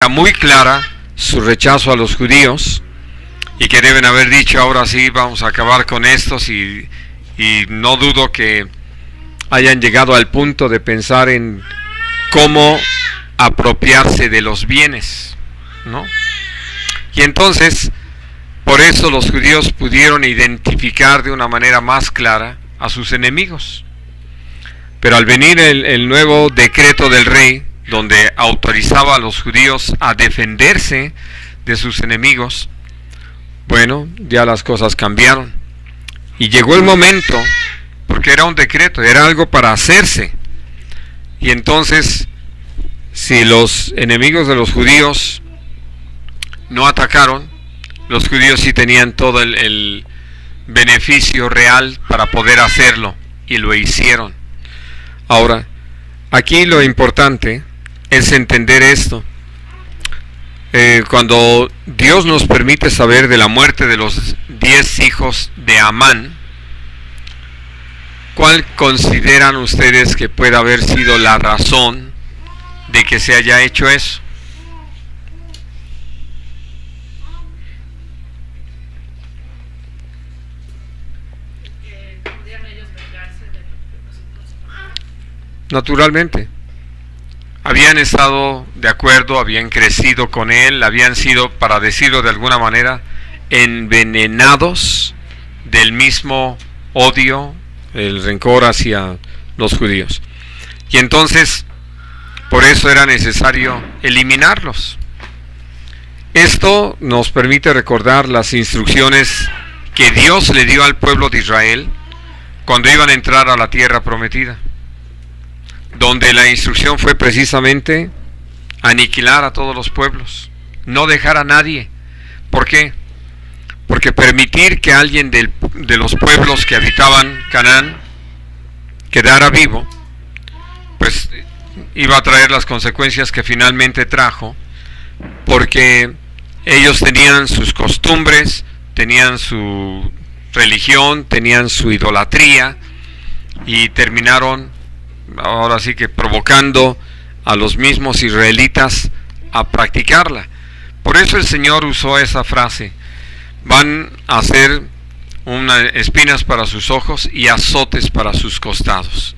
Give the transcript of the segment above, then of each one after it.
muy clara su rechazo a los judíos y que deben haber dicho: ahora sí vamos a acabar con estos, y no dudo que hayan llegado al punto de pensar en cómo apropiarse de los bienes, ¿no? Y entonces, por eso los judíos pudieron identificar de una manera más clara a sus enemigos. Pero al venir el nuevo decreto del rey, donde autorizaba a los judíos a defenderse de sus enemigos, bueno, ya las cosas cambiaron. Y llegó el momento, porque era un decreto, era algo para hacerse. Y entonces, si los enemigos de los judíos no atacaron, los judíos sí tenían todo el beneficio real para poder hacerlo, y lo hicieron. Ahora, aquí lo importante es entender esto. Cuando Dios nos permite saber de la muerte de los 10 hijos de Amán, ¿cuál consideran ustedes que pueda haber sido la razón de que se haya hecho eso? Naturalmente, habían estado de acuerdo, habían crecido con él, habían sido, para decirlo de alguna manera, envenenados del mismo odio, el rencor hacia los judíos. Y entonces, por eso era necesario eliminarlos. Esto nos permite recordar las instrucciones que Dios le dio al pueblo de Israel cuando iban a entrar a la tierra prometida, donde la instrucción fue precisamente aniquilar a todos los pueblos, no dejar a nadie. ¿Por qué? Porque permitir que alguien de los pueblos que habitaban Canaán quedara vivo, pues iba a traer las consecuencias que finalmente trajo, porque ellos tenían sus costumbres, tenían su religión, tenían su idolatría, y terminaron ahora sí que provocando a los mismos israelitas a practicarla. Por eso el Señor usó esa frase: van a hacer espinas para sus ojos y azotes para sus costados.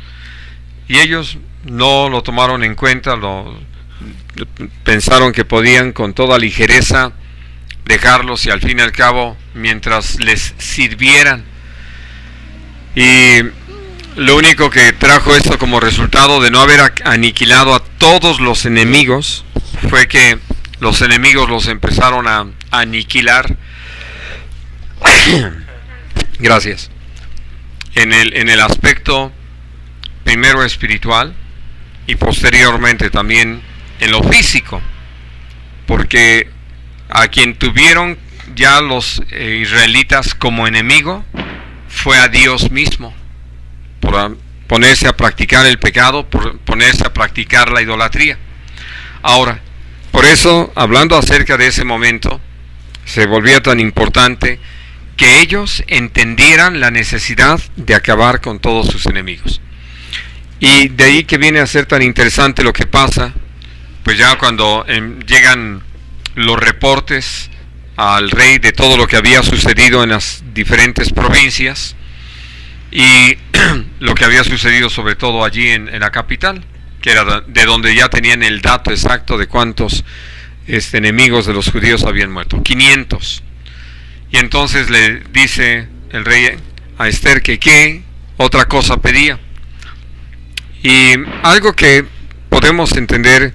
Y ellos no lo tomaron en cuenta, pensaron que podían con toda ligereza dejarlos, y al fin y al cabo, mientras les sirvieran. Y lo único que trajo esto como resultado de no haber aniquilado a todos los enemigos fue que los enemigos los empezaron a aniquilar. Gracias. En el aspecto primero espiritual, y posteriormente también en lo físico, porque a quien tuvieron ya los israelitas como enemigo fue a Dios mismo, por ponerse a practicar el pecado, por ponerse a practicar la idolatría. Ahora, por eso, hablando acerca de ese momento, se volvía tan importante que ellos entendieran la necesidad de acabar con todos sus enemigos. Y de ahí que viene a ser tan interesante lo que pasa, pues ya cuando llegan los reportes al rey de todo lo que había sucedido en las diferentes provincias, y lo que había sucedido sobre todo allí en la capital, que era de donde ya tenían el dato exacto de cuántos enemigos de los judíos habían muerto: 500. Y entonces le dice el rey a Esther que qué otra cosa pedía. Y algo que podemos entender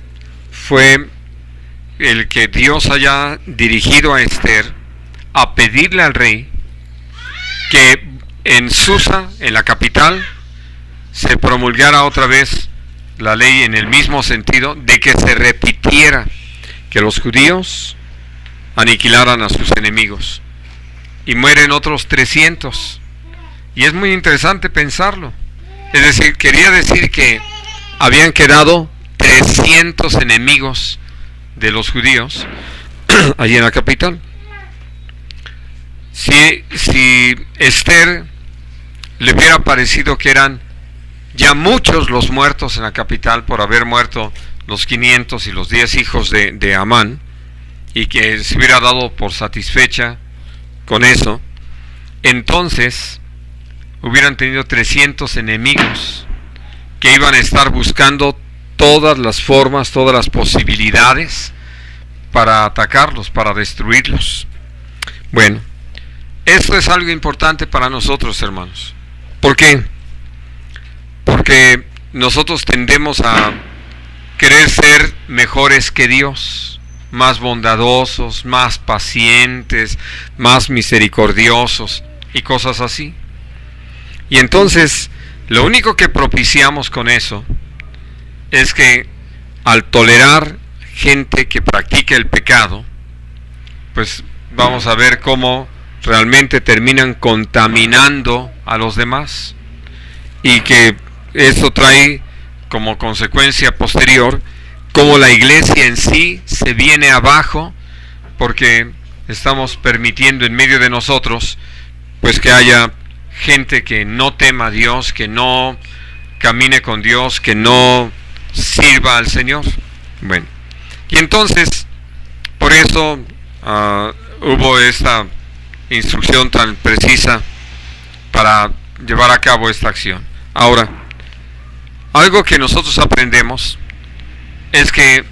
fue el que Dios haya dirigido a Esther a pedirle al rey que en Susa, en la capital, se promulgara otra vez la ley en el mismo sentido de que se repitiera, que los judíos aniquilaran a sus enemigos. Y mueren otros 300. Y es muy interesante pensarlo. Es decir, quería decir que habían quedado 300 enemigos de los judíos allí en la capital. Si Esther le hubiera parecido que eran ya muchos los muertos en la capital por haber muerto los 500 y los 10 hijos de Amán, y que se hubiera dado por satisfecha con eso, entonces hubieran tenido 300 enemigos que iban a estar buscando todas las formas, todas las posibilidades para atacarlos, para destruirlos. Bueno, esto es algo importante para nosotros, hermanos. ¿Por qué? Porque nosotros tendemos a querer ser mejores que Dios, más bondadosos, más pacientes, más misericordiosos y cosas así. Y entonces, lo único que propiciamos con eso es que al tolerar gente que practica el pecado, pues vamos a ver cómo realmente terminan contaminando a los demás, y que esto trae como consecuencia posterior cómo la iglesia en sí se viene abajo, porque estamos permitiendo en medio de nosotros pues que haya gente que no tema a Dios, que no camine con Dios, que no sirva al Señor. Bueno, y entonces por eso hubo esta instrucción tan precisa para llevar a cabo esta acción. Ahora, algo que nosotros aprendemos es que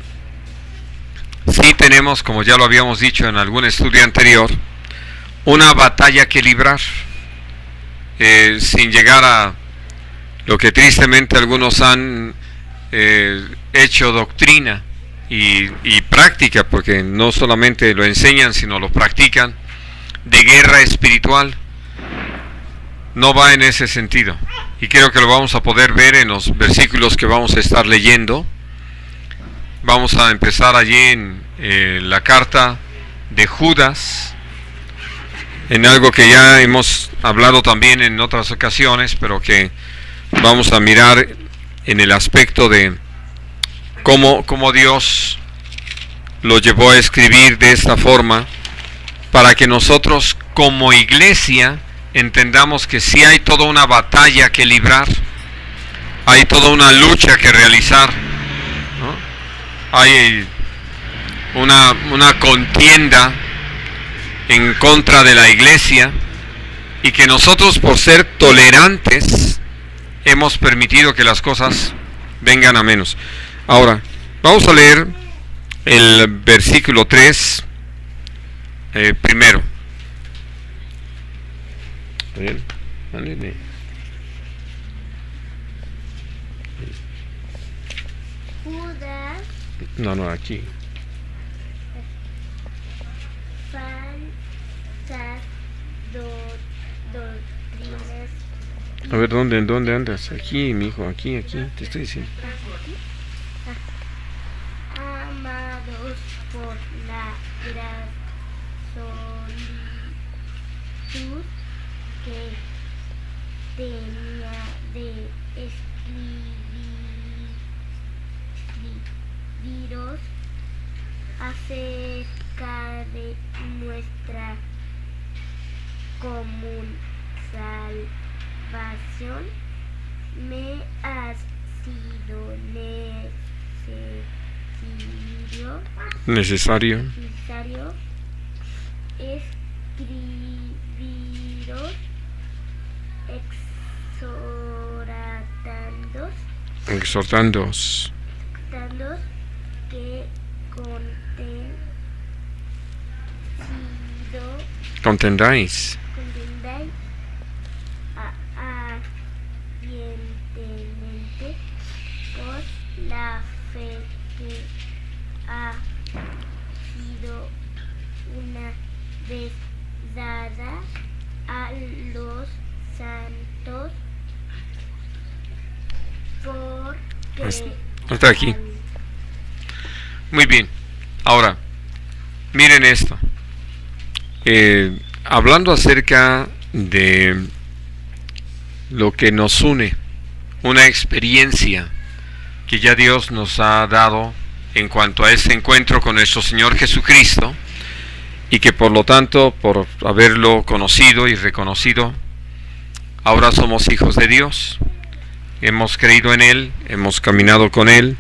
sí tenemos, como ya lo habíamos dicho en algún estudio anterior, una batalla que librar, sin llegar a lo que tristemente algunos han hecho doctrina y práctica, porque no solamente lo enseñan sino lo practican, de guerra espiritual. No va en ese sentido, y creo que lo vamos a poder ver en los versículos que vamos a estar leyendo. Vamos a empezar allí en la carta de Judas, en algo que ya hemos hablado también en otras ocasiones, pero que vamos a mirar en el aspecto de cómo Dios lo llevó a escribir de esta forma, para que nosotros como iglesia entendamos que sí hay toda una batalla que librar, hay toda una lucha que realizar, ¿no? Hay una contienda en contra de la iglesia, y que nosotros, por ser tolerantes, hemos permitido que las cosas vengan a menos. Ahora, vamos a leer el versículo 3 primero. Bien, ándale. Judas. No, aquí. Falsas doctrinas. A ver, ¿dónde andas? Aquí, mijo, aquí, te estoy diciendo. Amados por la gran solicitud que tenía de escribiros acerca de nuestra común salvación, me ha sido necesario escribiros exhortándoos que contendáis ardientemente por la fe que ha sido una vez dada a los santos hasta aquí. Muy bien. Ahora, miren esto. Hablando acerca de lo que nos une, una experiencia que ya Dios nos ha dado en cuanto a este encuentro con nuestro Señor Jesucristo, y que por lo tanto, por haberlo conocido y reconocido, ahora somos hijos de Dios. Hemos creído en Él, hemos caminado con Él,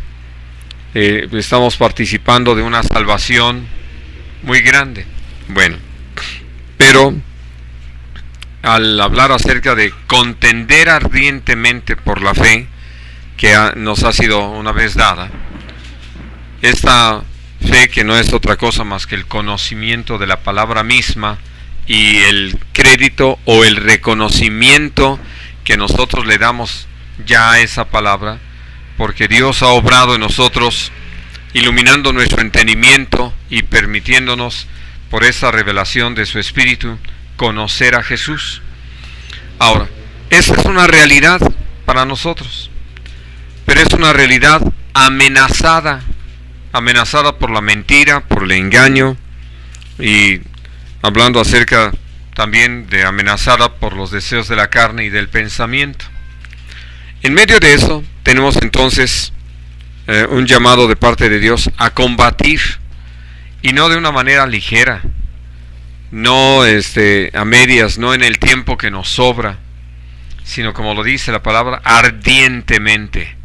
estamos participando de una salvación muy grande. Bueno, pero al hablar acerca de contender ardientemente por la fe que nos ha sido una vez dada, esta fe que no es otra cosa más que el conocimiento de la palabra misma y el crédito o el reconocimiento que nosotros le damos ya a esa palabra, porque Dios ha obrado en nosotros, iluminando nuestro entendimiento y permitiéndonos por esa revelación de su Espíritu conocer a Jesús. Ahora, esa es una realidad para nosotros, pero es una realidad amenazada por la mentira, por el engaño, y hablando acerca también de amenazada por los deseos de la carne y del pensamiento. En medio de eso tenemos entonces un llamado de parte de Dios a combatir, y no de una manera ligera, no a medias, no en el tiempo que nos sobra, sino como lo dice la palabra, ardientemente,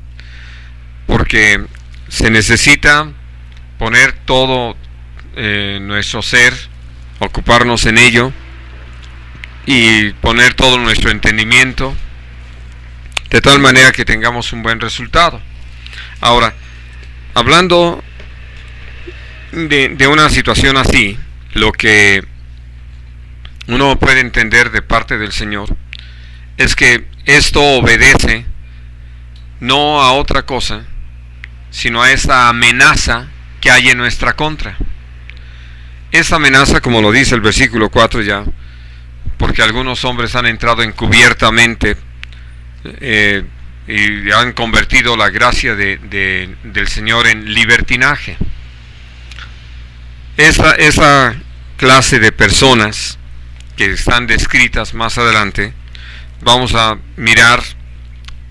porque se necesita poner todo nuestro ser, ocuparnos en ello y poner todo nuestro entendimiento de tal manera que tengamos un buen resultado. Ahora, hablando de una situación así, lo que uno puede entender de parte del Señor es que esto obedece no a otra cosa, sino a esa amenaza que hay en nuestra contra. Esa amenaza, como lo dice el versículo 4 ya, porque algunos hombres han entrado encubiertamente y han convertido la gracia del Señor en libertinaje. Esa clase de personas que están descritas más adelante, vamos a mirar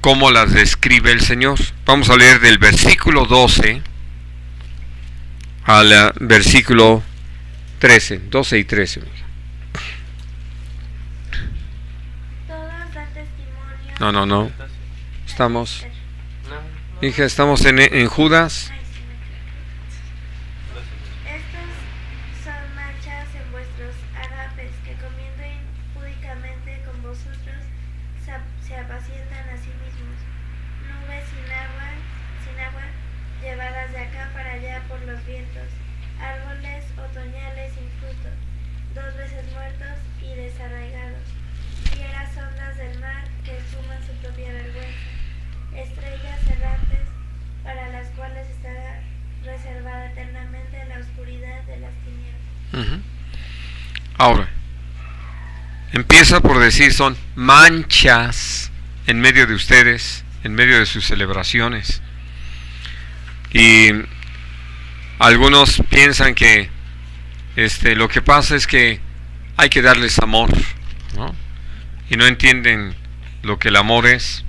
cómo las describe el Señor. Vamos a leer del versículo 12 al versículo 13, 12 y 13. No. Estamos, hija, estamos en Judas. Estos son manchas en vuestros agapes que comiendo impúdicamente con vosotros se apacientan a sí mismos. Nubes sin agua, llevadas de acá para allá por los vientos. Árboles otoñales sin fruto, 2 veces muertos y desarraigados. Fieras ondas del mar que esfuman su propia vergüenza. Estrellas errantes para las cuales está reservada eternamente la oscuridad de las tinieblas. Ahora, empieza por decir, son manchas en medio de ustedes, en medio de sus celebraciones. Y algunos piensan que lo que pasa es que hay que darles amor, ¿no? Y no entienden lo que el amor es.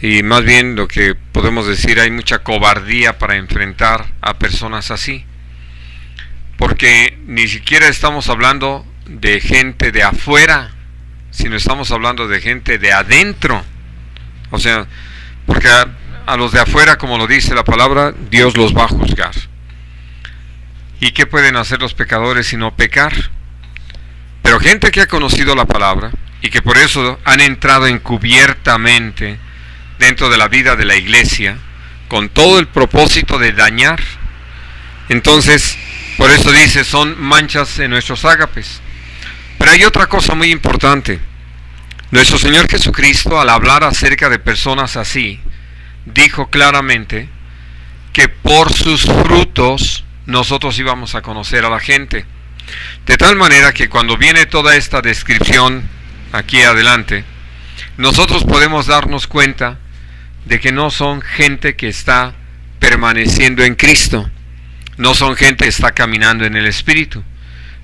Y más bien lo que podemos decir, hay mucha cobardía para enfrentar a personas así. Porque ni siquiera estamos hablando de gente de afuera, sino estamos hablando de gente de adentro. O sea, porque a los de afuera, como lo dice la palabra, Dios los va a juzgar. ¿Y qué pueden hacer los pecadores sino pecar? Pero gente que ha conocido la palabra y que por eso han entrado encubiertamente dentro de la vida de la iglesia, con todo el propósito de dañar. Entonces, por eso dice, son manchas en nuestros ágapes. Pero hay otra cosa muy importante. Nuestro Señor Jesucristo, al hablar acerca de personas así, dijo claramente que por sus frutos nosotros íbamos a conocer a la gente. De tal manera que cuando viene toda esta descripción aquí adelante, nosotros podemos darnos cuenta de que no son gente que está permaneciendo en Cristo, no son gente que está caminando en el Espíritu,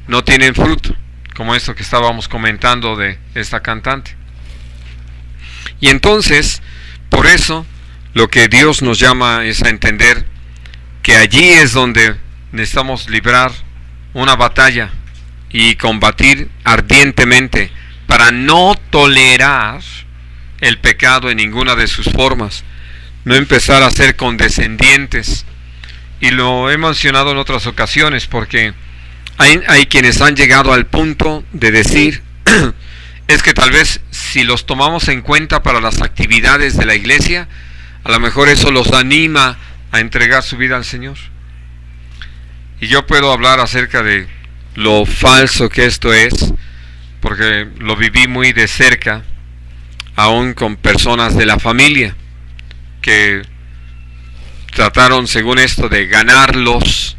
no tienen fruto, como esto que estábamos comentando de esta cantante. Y entonces, por eso, lo que Dios nos llama es a entender que allí es donde necesitamos librar una batalla y combatir ardientemente para no tolerar el pecado en ninguna de sus formas, no empezar a ser condescendientes y lo he mencionado en otras ocasiones, porque hay quienes han llegado al punto de decir, es que tal vez si los tomamos en cuenta para las actividades de la iglesia, a lo mejor eso los anima a entregar su vida al Señor. Y yo puedo hablar acerca de lo falso que esto es, porque lo viví muy de cerca, aún con personas de la familia, que trataron, según esto, de ganarlos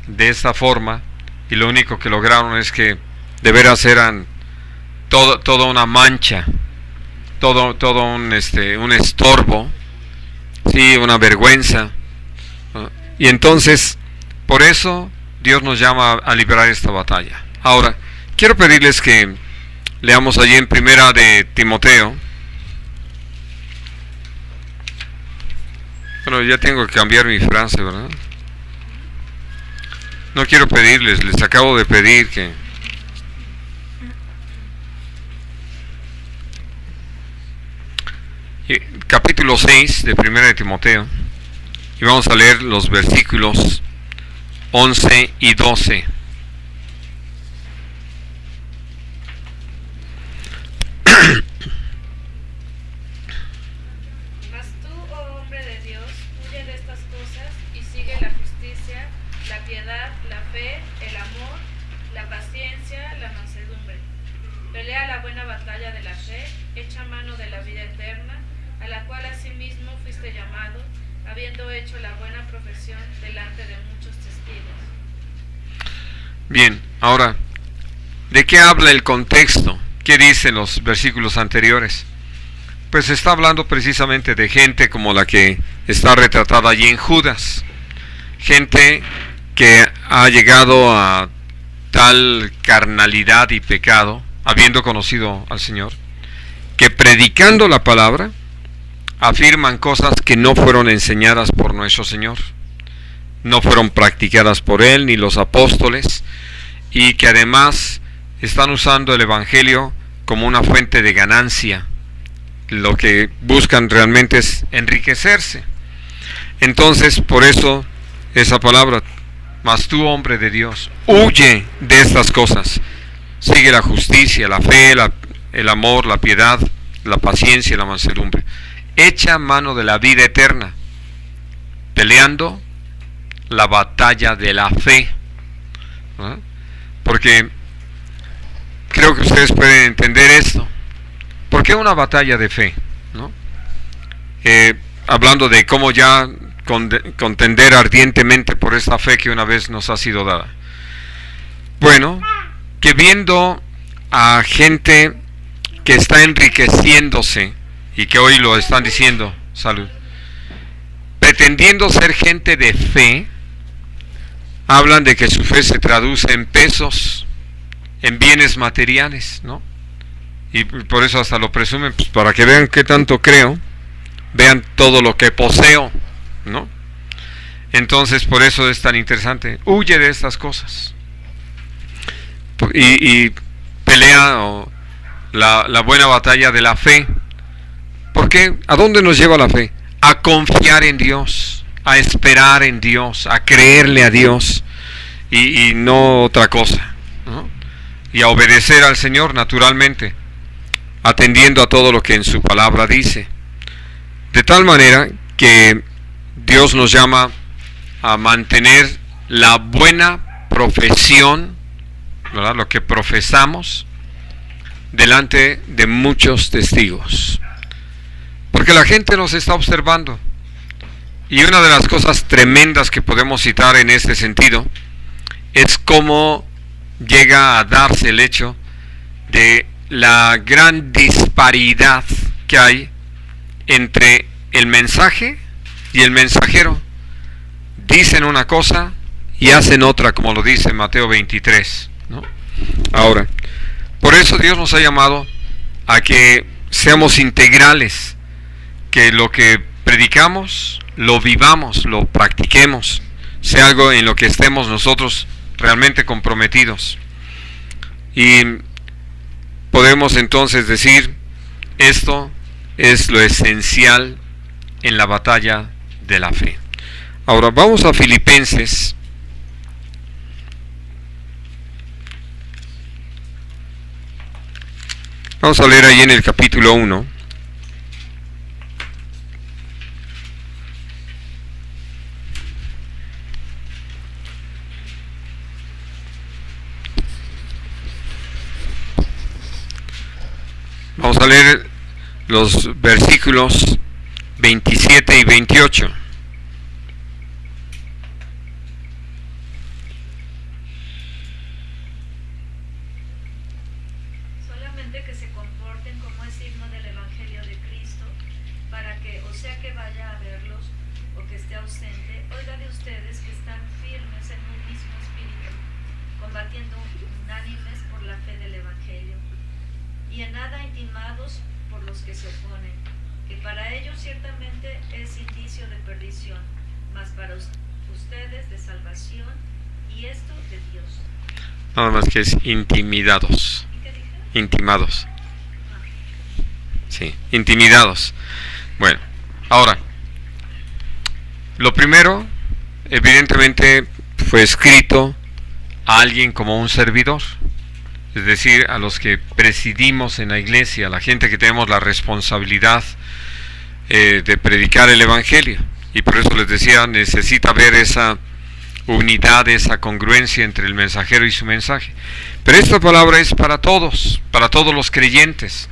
de esta forma, y lo único que lograron es que de veras eran toda una mancha, todo un estorbo, sí, una vergüenza. Y entonces, por eso Dios nos llama a librar esta batalla. Ahora, quiero pedirles que leamos allí en Primera de Timoteo. Bueno, ya tengo que cambiar mi frase, ¿verdad? No quiero pedirles, les acabo de pedir que capítulo 6 de Primera de Timoteo, y vamos a leer los versículos 11 y 12. Mas tú, oh hombre de Dios, huye de estas cosas y sigue la justicia, la piedad, la fe, el amor, la paciencia, la mansedumbre. Pelea la buena batalla de la fe, echa mano de la vida eterna, a la cual asimismo fuiste llamado, habiendo hecho la buena profesión delante de muchos testigos. Bien, ahora, ¿de qué habla el contexto? ¿Qué dicen los versículos anteriores? Pues está hablando precisamente de gente como la que está retratada allí en Judas. Gente que ha llegado a tal carnalidad y pecado, habiendo conocido al Señor, que predicando la palabra, afirman cosas que no fueron enseñadas por nuestro Señor, no fueron practicadas por Él ni los apóstoles, y que además están usando el Evangelio como una fuente de ganancia. Lo que buscan realmente es enriquecerse. Entonces, por eso esa palabra, mas tú, hombre de Dios, huye de estas cosas. Sigue la justicia, la fe, el amor, la piedad, la paciencia y la mansedumbre. Echa mano de la vida eterna, peleando la batalla de la fe. ¿No? Porque creo que ustedes pueden entender esto. ¿Por qué una batalla de fe? ¿No? Hablando de cómo ya contender ardientemente por esta fe que una vez nos ha sido dada. Bueno, que viendo a gente que está enriqueciéndose, y que hoy lo están diciendo, salud, pretendiendo ser gente de fe, hablan de que su fe se traduce en pesos, en bienes materiales, ¿no? Y por eso hasta lo presumen, pues, para que vean qué tanto creo, vean todo lo que poseo, ¿no? Entonces, por eso es tan interesante. Huye de estas cosas. Y pelea la buena batalla de la fe. ¿Por qué? ¿A dónde nos lleva la fe? A confiar en Dios, a esperar en Dios, a creerle a Dios y no otra cosa, ¿no? Y a obedecer al Señor naturalmente, atendiendo a todo lo que en su palabra dice. De tal manera que Dios nos llama a mantener la buena profesión, ¿verdad? Lo que profesamos delante de muchos testigos. Porque la gente nos está observando. Y una de las cosas tremendas que podemos citar en este sentido es cómo llega a darse el hecho de la gran disparidad que hay entre el mensaje y el mensajero. Dicen una cosa y hacen otra, como lo dice Mateo 23, ¿no? Ahora, por eso Dios nos ha llamado a que seamos integrales, que lo que predicamos lo vivamos, lo practiquemos, sea algo en lo que estemos nosotros realmente comprometidos. Y podemos entonces decir, esto es lo esencial en la batalla de la fe. Ahora vamos a Filipenses. Vamos a leer ahí en el capítulo 1. Vamos a leer los versículos 27 y 28. Solamente que se comporten como es digno del Evangelio de Cristo, para que, o sea que vaya a verlos o que esté ausente, oiga de ustedes que están firmes en un mismo espíritu, combatiendo unánimes por la fe del Evangelio, y en nada intimados por los que se oponen, que para ellos ciertamente es indicio de perdición, mas para ustedes de salvación, y esto de Dios. Nada más que es intimidados. ¿Y qué dije? Intimados. Sí, intimidados. Bueno, ahora, lo primero, evidentemente, fue escrito a alguien como un servidor. Es decir, a los que presidimos en la iglesia, a la gente que tenemos la responsabilidad de predicar el Evangelio. Y por eso les decía, necesita ver esa unidad, esa congruencia entre el mensajero y su mensaje. Pero esta palabra es para todos los creyentes.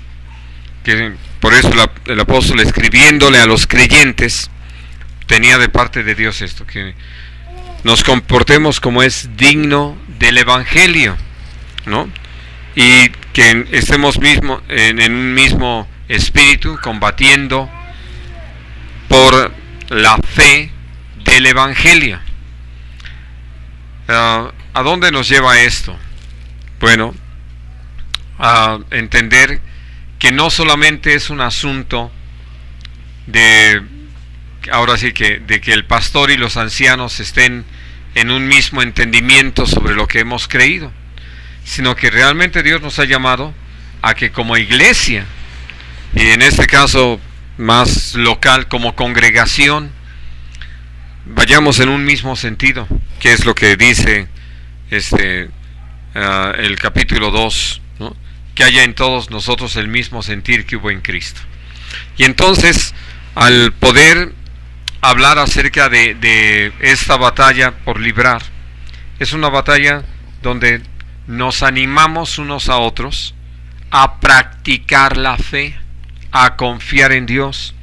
Que por eso el apóstol, escribiéndole a los creyentes, tenía de parte de Dios esto, que nos comportemos como es digno del Evangelio, ¿no? Y que estemos en un mismo espíritu, combatiendo por la fe del Evangelio. ¿A dónde nos lleva esto? Bueno, a entender que no solamente es un asunto de, ahora sí que, de que el pastor y los ancianos estén en un mismo entendimiento sobre lo que hemos creído, sino que realmente Dios nos ha llamado a que como iglesia, y en este caso más local, como congregación, vayamos en un mismo sentido, que es lo que dice el capítulo 2, ¿no? Que haya en todos nosotros el mismo sentir que hubo en Cristo. Y entonces, al poder hablar acerca de esta batalla por librar, es una batalla donde nos animamos unos a otros a practicar la fe, a confiar en Dios.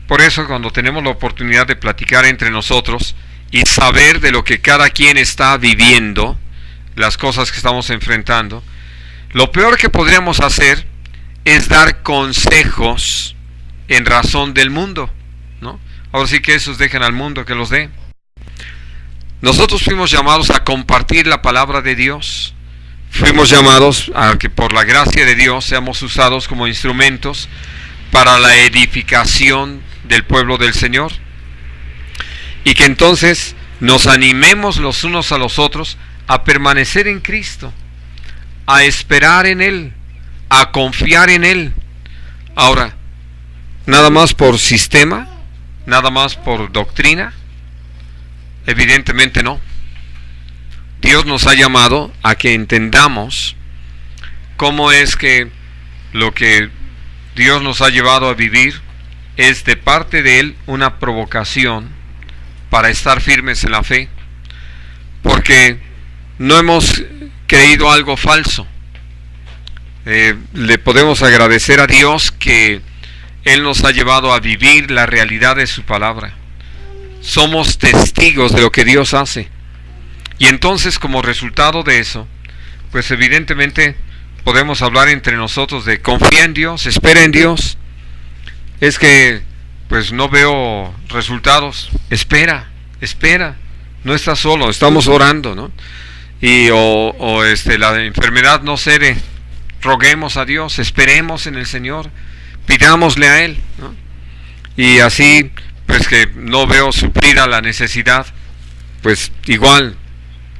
Por eso, cuando tenemos la oportunidad de platicar entre nosotros y saber de lo que cada quien está viviendo, las cosas que estamos enfrentando, lo peor que podríamos hacer es dar consejos en razón del mundo, ¿no? Ahora sí que esos dejen al mundo que los dé. Nosotros fuimos llamados a compartir la palabra de Dios. Fuimos llamados a que por la gracia de Dios seamos usados como instrumentos para la edificación del pueblo del Señor. Y que entonces nos animemos los unos a los otros a permanecer en Cristo, a esperar en Él, a confiar en Él. Ahora, nada más por sistema, nada más por doctrina, evidentemente no. Dios nos ha llamado a que entendamos cómo es que lo que Dios nos ha llevado a vivir es de parte de Él una provocación para estar firmes en la fe, porque no hemos creído algo falso. Le podemos agradecer a Dios que Él nos ha llevado a vivir la realidad de su palabra. Somos testigos de lo que Dios hace. Y entonces, como resultado de eso, pues evidentemente podemos hablar entre nosotros de confía en Dios, espera en Dios. Es que pues no veo resultados. Espera, no estás solo, estamos orando, ¿no? Y la enfermedad no cede, roguemos a Dios, esperemos en el Señor, pidámosle a Él, ¿no? Y así, pues que no veo suplida la necesidad, pues igual,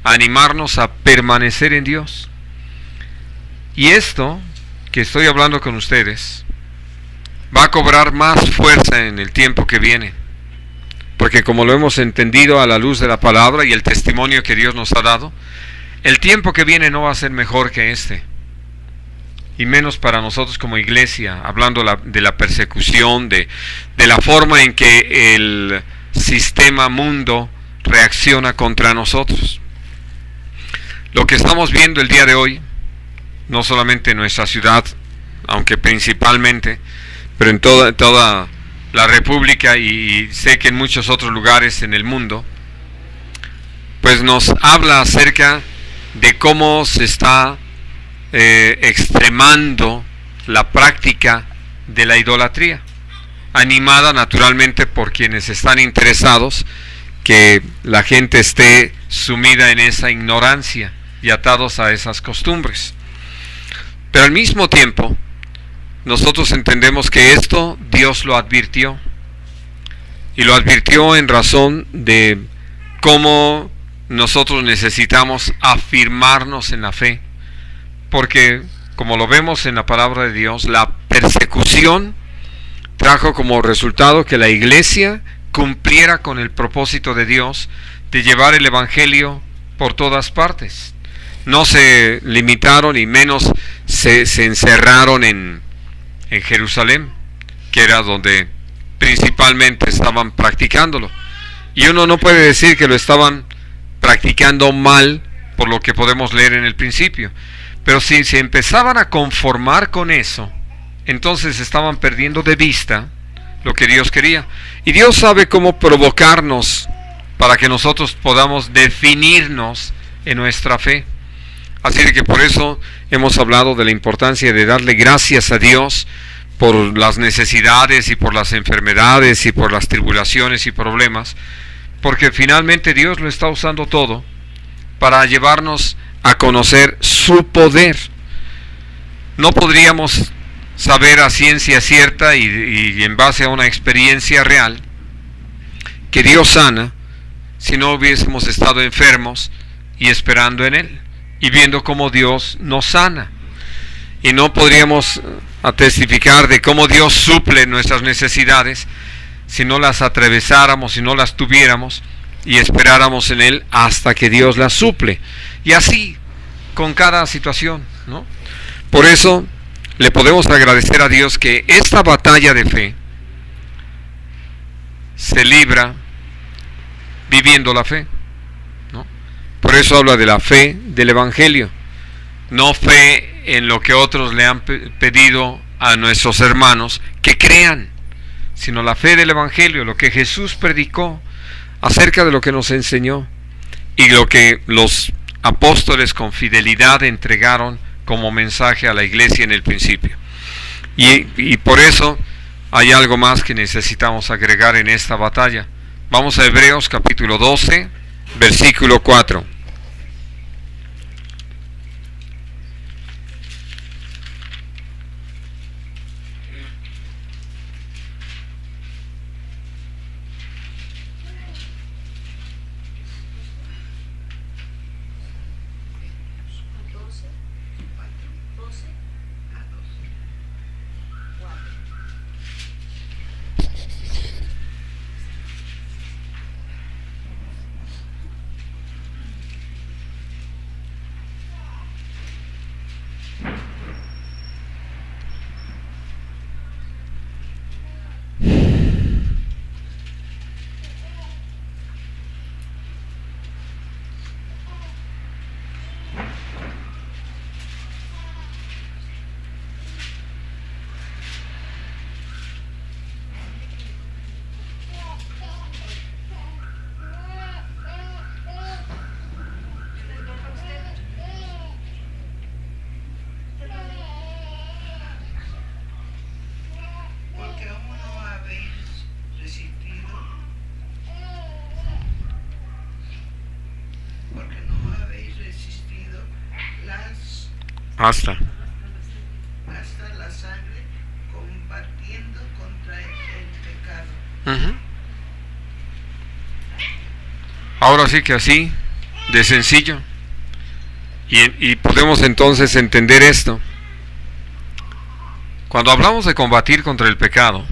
animarnos a permanecer en Dios. Y esto que estoy hablando con ustedes va a cobrar más fuerza en el tiempo que viene, porque como lo hemos entendido a la luz de la palabra y el testimonio que Dios nos ha dado, el tiempo que viene no va a ser mejor que este, y menos para nosotros como iglesia, hablando de la persecución, de la forma en que el sistema mundo reacciona contra nosotros. Lo que estamos viendo el día de hoy, no solamente en nuestra ciudad, aunque principalmente, pero en toda la República, y sé que en muchos otros lugares en el mundo, pues nos habla acerca de cómo se está extremando la práctica de la idolatría, animada naturalmente por quienes están interesados que la gente esté sumida en esa ignorancia y atados a esas costumbres. Pero al mismo tiempo, nosotros entendemos que esto Dios lo advirtió, y lo advirtió en razón de cómo nosotros necesitamos afirmarnos en la fe, porque como lo vemos en la palabra de Dios, la persecución trajo como resultado que la iglesia cumpliera con el propósito de Dios de llevar el evangelio por todas partes. No se limitaron y menos se encerraron en Jerusalén, que era donde principalmente estaban practicándolo. Y uno no puede decir que lo estaban practicando mal por lo que podemos leer en el principio, pero si se empezaban a conformar con eso, entonces estaban perdiendo de vista lo que Dios quería. Y Dios sabe cómo provocarnos para que nosotros podamos definirnos en nuestra fe. Así que por eso hemos hablado de la importancia de darle gracias a Dios por las necesidades y por las enfermedades y por las tribulaciones y problemas, porque finalmente Dios lo está usando todo para llevarnos a conocer su poder. No podríamos saber a ciencia cierta y en base a una experiencia real que Dios sana si no hubiésemos estado enfermos y esperando en Él y viendo cómo Dios nos sana. Y no podríamos testificar de cómo Dios suple nuestras necesidades si no las atravesáramos, si no las tuviéramos y esperáramos en Él hasta que Dios las suple. Y así con cada situación, ¿no? Por eso le podemos agradecer a Dios que esta batalla de fe se libra viviendo la fe, ¿no? Por eso habla de la fe del Evangelio, no fe en lo que otros le han pedido a nuestros hermanos que crean, sino la fe del Evangelio, lo que Jesús predicó acerca de lo que nos enseñó y lo que los apóstoles con fidelidad entregaron como mensaje a la iglesia en el principio. Y por eso hay algo más que necesitamos agregar en esta batalla. Vamos a Hebreos capítulo 12, versículo 4. Hasta la sangre, combatiendo contra el pecado. Ahora sí que así, de sencillo. Y podemos entonces entender esto. Cuando hablamos de combatir contra el pecado,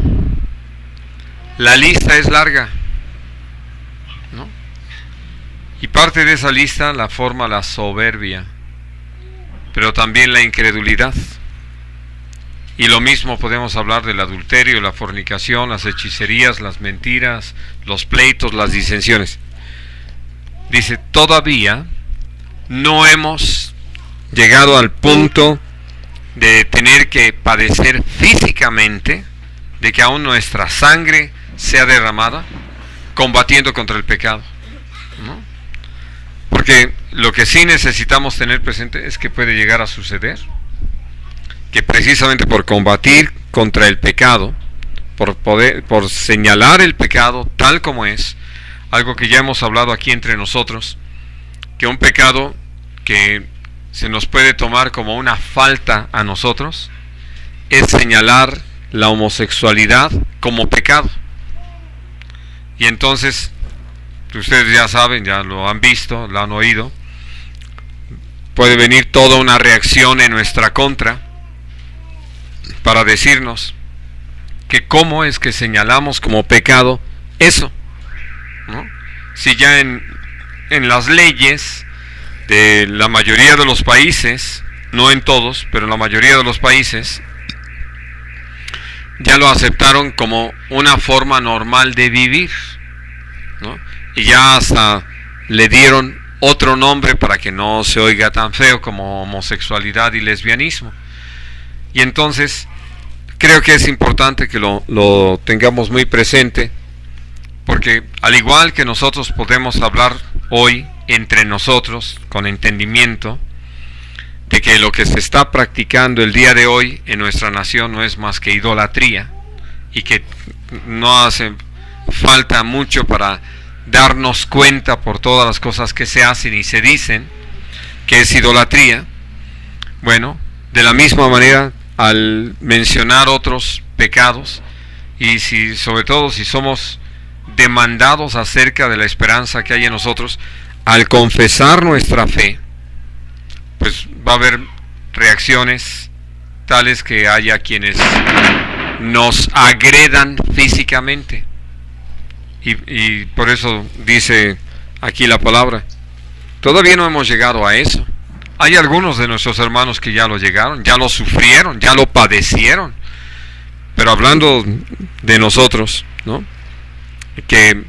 la lista es larga. Y parte de esa lista la forma la soberbia, pero también la incredulidad. Y lo mismo podemos hablar del adulterio, la fornicación, las hechicerías, las mentiras, los pleitos, las disensiones. Dice, todavía no hemos llegado al punto de tener que padecer físicamente, de que aún nuestra sangre sea derramada, combatiendo contra el pecado, ¿no? Porque lo que sí necesitamos tener presente es que puede llegar a suceder, que precisamente por combatir contra el pecado, por señalar el pecado tal como es, algo que ya hemos hablado aquí entre nosotros, que un pecado que se nos puede tomar como una falta a nosotros, es señalar la homosexualidad como pecado. Y entonces, ustedes ya saben, ya lo han visto, lo han oído, puede venir toda una reacción en nuestra contra para decirnos que cómo es que señalamos como pecado eso, ¿no? Si ya en las leyes de la mayoría de los países, no en todos, pero en la mayoría de los países, ya lo aceptaron como una forma normal de vivir, ¿no? Y ya hasta le dieron otro nombre para que no se oiga tan feo como homosexualidad y lesbianismo. Y entonces creo que es importante que lo tengamos muy presente, porque al igual que nosotros podemos hablar hoy entre nosotros con entendimiento de que lo que se está practicando el día de hoy en nuestra nación no es más que idolatría, y que no hace falta mucho para darnos cuenta por todas las cosas que se hacen y se dicen que es idolatría. Bueno, de la misma manera, al mencionar otros pecados, y sobre todo si somos demandados acerca de la esperanza que hay en nosotros, al confesar nuestra fe, pues va a haber reacciones tales que haya quienes nos agredan físicamente. Y por eso dice aquí la palabra, todavía no hemos llegado a eso. Hay algunos de nuestros hermanos que ya lo llegaron, ya lo sufrieron, ya lo padecieron. Pero hablando de nosotros, ¿no? Que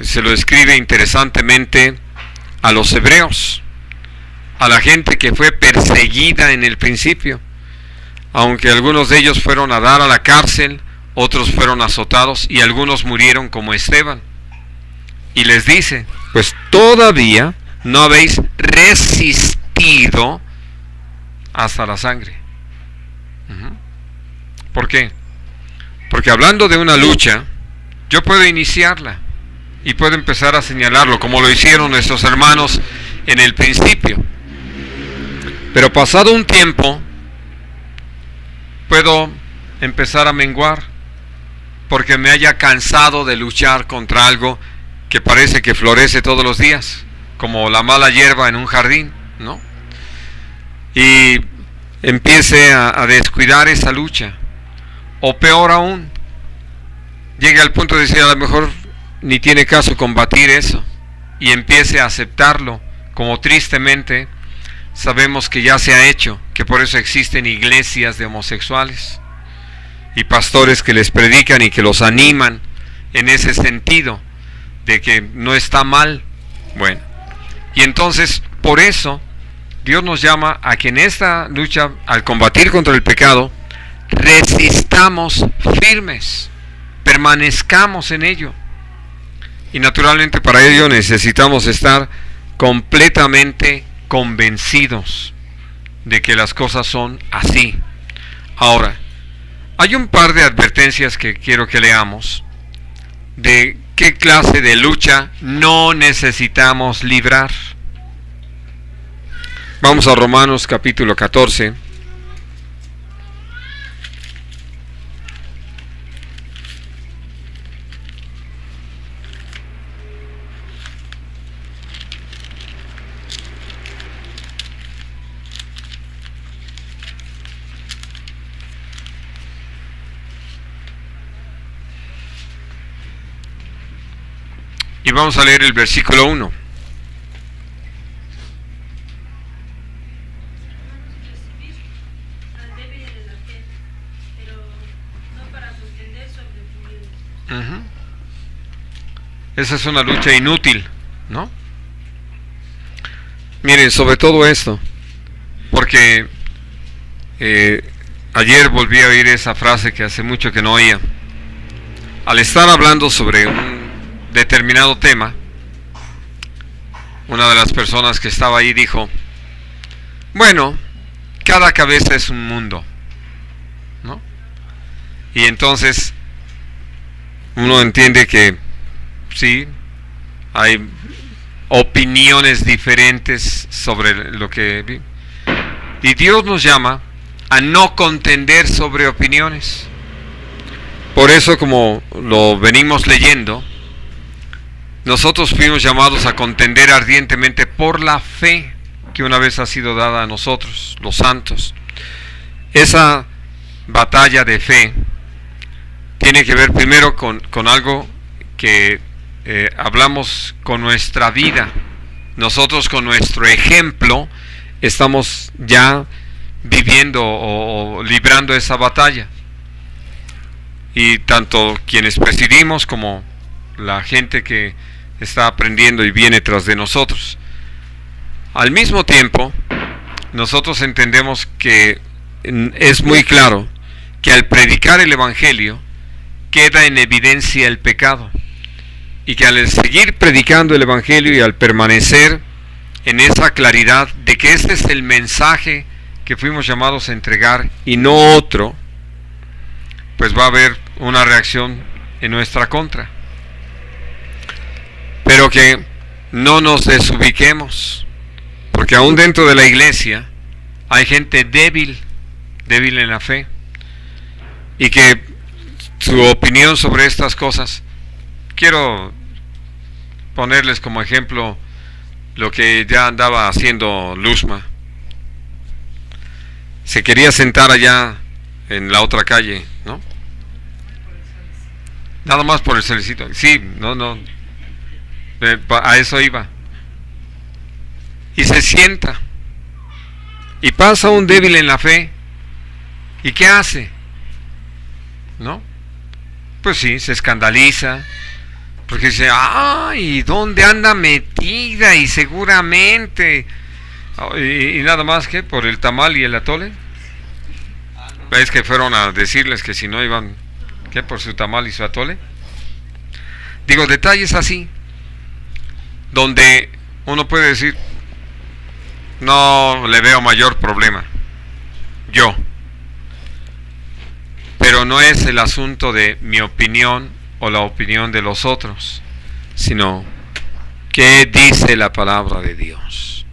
se lo escribe interesantemente a los hebreos, a la gente que fue perseguida en el principio, aunque algunos de ellos fueron a dar a la cárcel, otros fueron azotados y algunos murieron como Esteban. Y les dice, pues todavía no habéis resistido hasta la sangre. ¿Por qué? Porque hablando de una lucha, yo puedo iniciarla y puedo empezar a señalarlo, como lo hicieron nuestros hermanos en el principio. Pero pasado un tiempo, puedo empezar a menguar, porque me haya cansado de luchar contra algo que parece que florece todos los días, como la mala hierba en un jardín, ¿no? Y empiece a descuidar esa lucha, o peor aún, llegue al punto de decir, a lo mejor ni tiene caso combatir eso, y empiece a aceptarlo, como tristemente sabemos que ya se ha hecho, que por eso existen iglesias de homosexuales y pastores que les predican y que los animan en ese sentido de que no está mal. Bueno, y entonces por eso Dios nos llama a que en esta lucha, al combatir contra el pecado, resistamos firmes, permanezcamos en ello. Y naturalmente para ello necesitamos estar completamente convencidos de que las cosas son así. Ahora, hay un par de advertencias que quiero que leamos de qué clase de lucha no necesitamos librar. Vamos a Romanos capítulo 14. Y vamos a leer el versículo 1. esa es una lucha inútil, ¿no? Miren, sobre todo esto, porque ayer volví a oír esa frase que hace mucho que no oía. Al estar hablando sobre un determinado tema, una de las personas que estaba ahí dijo, bueno, cada cabeza es un mundo, ¿no? Y entonces uno entiende que sí, hay opiniones diferentes sobre lo que... Y Dios nos llama a no contender sobre opiniones. Por eso, como lo venimos leyendo, nosotros fuimos llamados a contender ardientemente por la fe que una vez ha sido dada a nosotros, los santos. Esa batalla de fe tiene que ver primero con algo que hablamos con nuestra vida. Nosotros con nuestro ejemplo estamos ya viviendo o librando esa batalla. Y tanto quienes presidimos como la gente que está aprendiendo y viene tras de nosotros. Al mismo tiempo, nosotros entendemos que es muy claro que al predicar el Evangelio queda en evidencia el pecado, y que al seguir predicando el Evangelio y al permanecer en esa claridad de que este es el mensaje que fuimos llamados a entregar y no otro, pues va a haber una reacción en nuestra contra. Pero que no nos desubiquemos, porque aún dentro de la iglesia hay gente débil en la fe, y que su opinión sobre estas cosas, quiero ponerles como ejemplo lo que ya andaba haciendo Luzma. Se quería sentar allá en la otra calle, ¿no? Nada más por el solecito. Sí, no. A eso iba. Y se sienta. Y pasa un débil en la fe. ¿Y qué hace? ¿No? Pues sí, se escandaliza. Porque dice, ¡ay! ¿Dónde anda metida? Y seguramente. Y nada más que por el tamal y el atole. Es que fueron a decirles que si no iban, ¿qué? Por su tamal y su atole. Digo, detalles así, donde uno puede decir, no le veo mayor problema, yo. Pero no es el asunto de mi opinión o la opinión de los otros, sino ¿qué dice la palabra de Dios?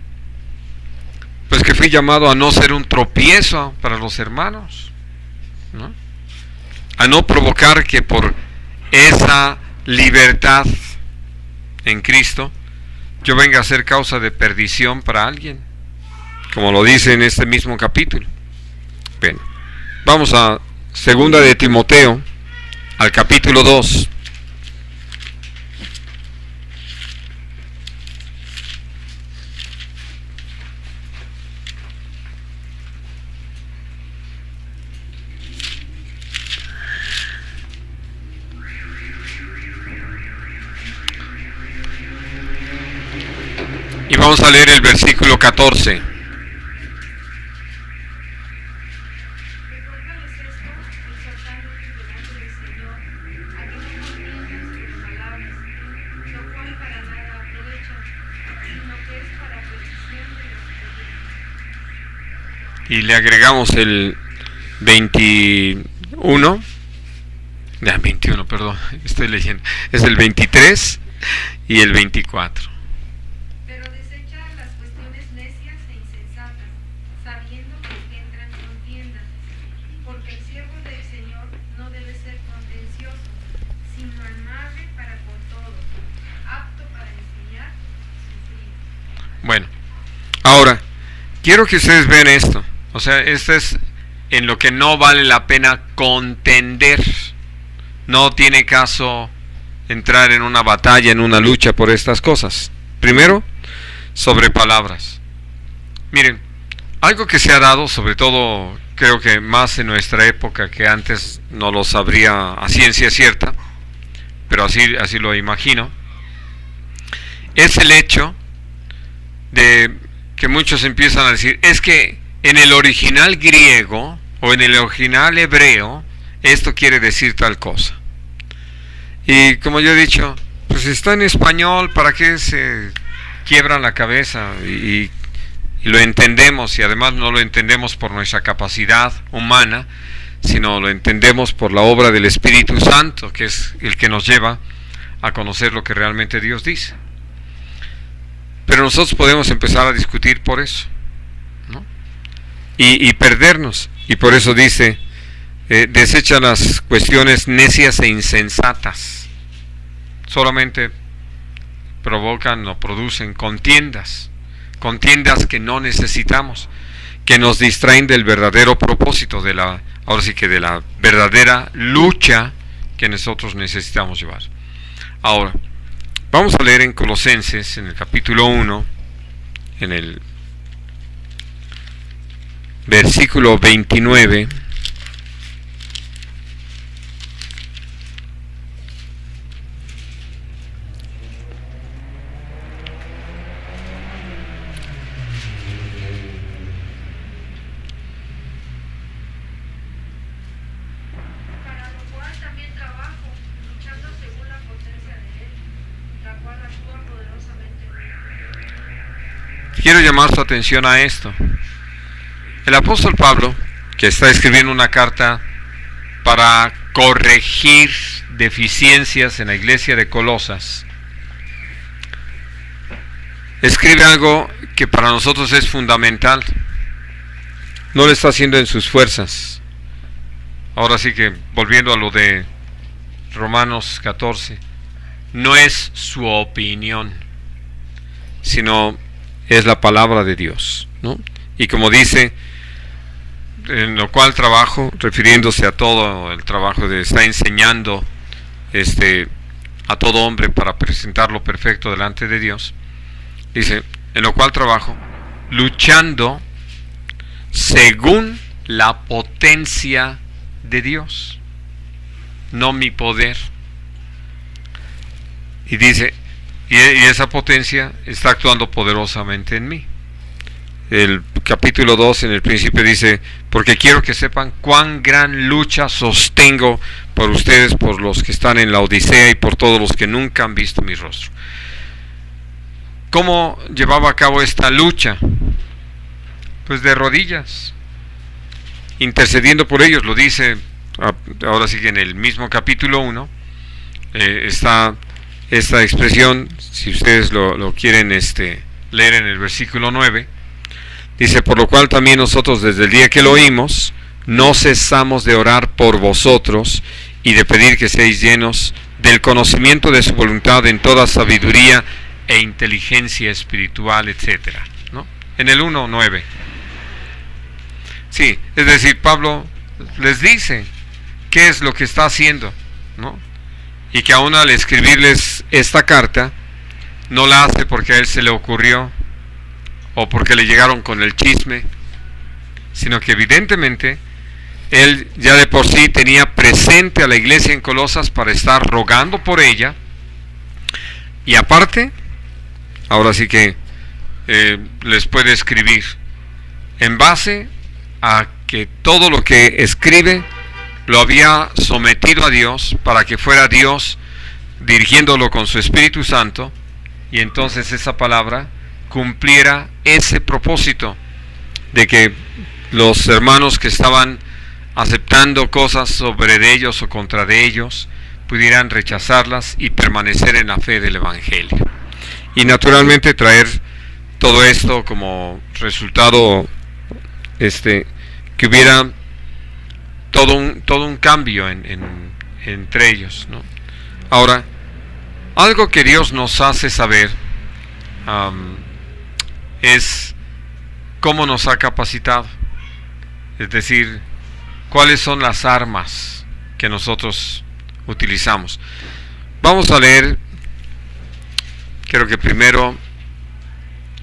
Pues que fui llamado a no ser un tropiezo para los hermanos, ¿no? A no provocar que por esa libertad en Cristo yo venga a ser causa de perdición para alguien, como lo dice en este mismo capítulo. Bien, vamos a segunda de Timoteo, al capítulo 2. Y vamos a leer el versículo 14. Y le agregamos el 21. 21, perdón, estoy leyendo. Es el 23 y el 24. Bueno, ahora, quiero que ustedes vean esto. O sea, esto es en lo que no vale la pena contender. No tiene caso entrar en una batalla, en una lucha por estas cosas. Primero, sobre palabras. Miren, algo que se ha dado, sobre todo, creo que más en nuestra época, que antes no lo sabría a ciencia cierta, pero así lo imagino. es el hecho de que muchos empiezan a decir, es que en el original griego o en el original hebreo esto quiere decir tal cosa. Y como yo he dicho, pues está en español, ¿para qué se quiebran la cabeza? Y lo entendemos, y además no lo entendemos por nuestra capacidad humana, sino lo entendemos por la obra del Espíritu Santo, que es el que nos lleva a conocer lo que realmente Dios dice. Pero nosotros podemos empezar a discutir por eso, ¿no? Y perdernos. Y por eso dice, desecha las cuestiones necias e insensatas. Solamente provocan o producen contiendas que no necesitamos, que nos distraen del verdadero propósito, ahora sí que de la verdadera lucha que nosotros necesitamos llevar. Ahora, vamos a leer en Colosenses, en el capítulo 1, en el versículo 29. Quiero llamar su atención a esto. El apóstol Pablo, que está escribiendo una carta para corregir deficiencias en la iglesia de Colosas, escribe algo que para nosotros es fundamental. No lo está haciendo en sus fuerzas. Ahora sí que, volviendo a lo de Romanos 14, no es su opinión, sino es la palabra de Dios, ¿no? Y como dice, en lo cual trabajo, refiriéndose a todo el trabajo de está enseñando a todo hombre para presentarlo perfecto delante de Dios, dice, en lo cual trabajo, luchando según la potencia de Dios, no mi poder. Y dice, y esa potencia está actuando poderosamente en mí. El capítulo 2 en el principio dice, porque quiero que sepan cuán gran lucha sostengo por ustedes, por los que están en la Odisea y por todos los que nunca han visto mi rostro. ¿Cómo llevaba a cabo esta lucha? Pues de rodillas, intercediendo por ellos. Lo dice, ahora sí que en el mismo capítulo 1 está esta expresión, si ustedes lo quieren leer en el versículo 9, dice, por lo cual también nosotros desde el día que lo oímos, no cesamos de orar por vosotros y de pedir que seáis llenos del conocimiento de su voluntad en toda sabiduría e inteligencia espiritual, etcétera, ¿no? En el 1:9. Sí, es decir, Pablo les dice qué es lo que está haciendo, ¿no? Y que aún al escribirles esta carta, no la hace porque a él se le ocurrió o porque le llegaron con el chisme, sino que evidentemente él ya de por sí tenía presente a la iglesia en Colosas para estar rogando por ella, y aparte, ahora sí que les puede escribir en base a que todo lo que escribe lo había sometido a Dios para que fuera Dios dirigiéndolo con su Espíritu Santo, y entonces esa palabra cumpliera ese propósito de que los hermanos que estaban aceptando cosas sobre de ellos o contra de ellos pudieran rechazarlas y permanecer en la fe del Evangelio. Y naturalmente traer todo esto como resultado que hubiera todo un cambio entre ellos, ¿no? Ahora, algo que Dios nos hace saber es cómo nos ha capacitado, es decir, cuáles son las armas que nosotros utilizamos. Vamos a leer, creo que primero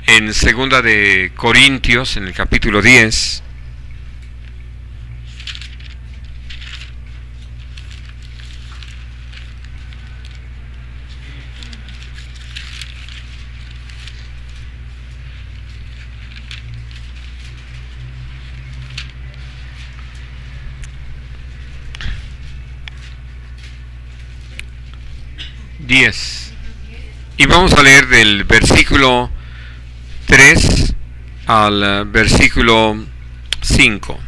en 2 de Corintios, en el capítulo 10. 10. Y vamos a leer del versículo 3 al versículo 5.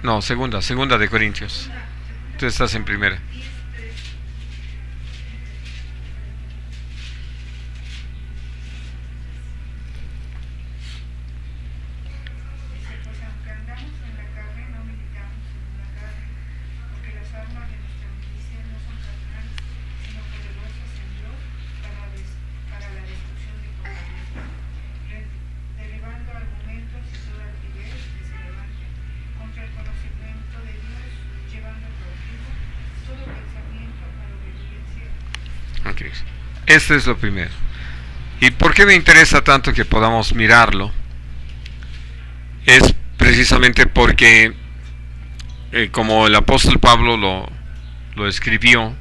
No, segunda de Corintios. Tú estás en primera. Este es lo primero. ¿Y por qué me interesa tanto que podamos mirarlo? Es precisamente porque, como el apóstol Pablo lo escribió,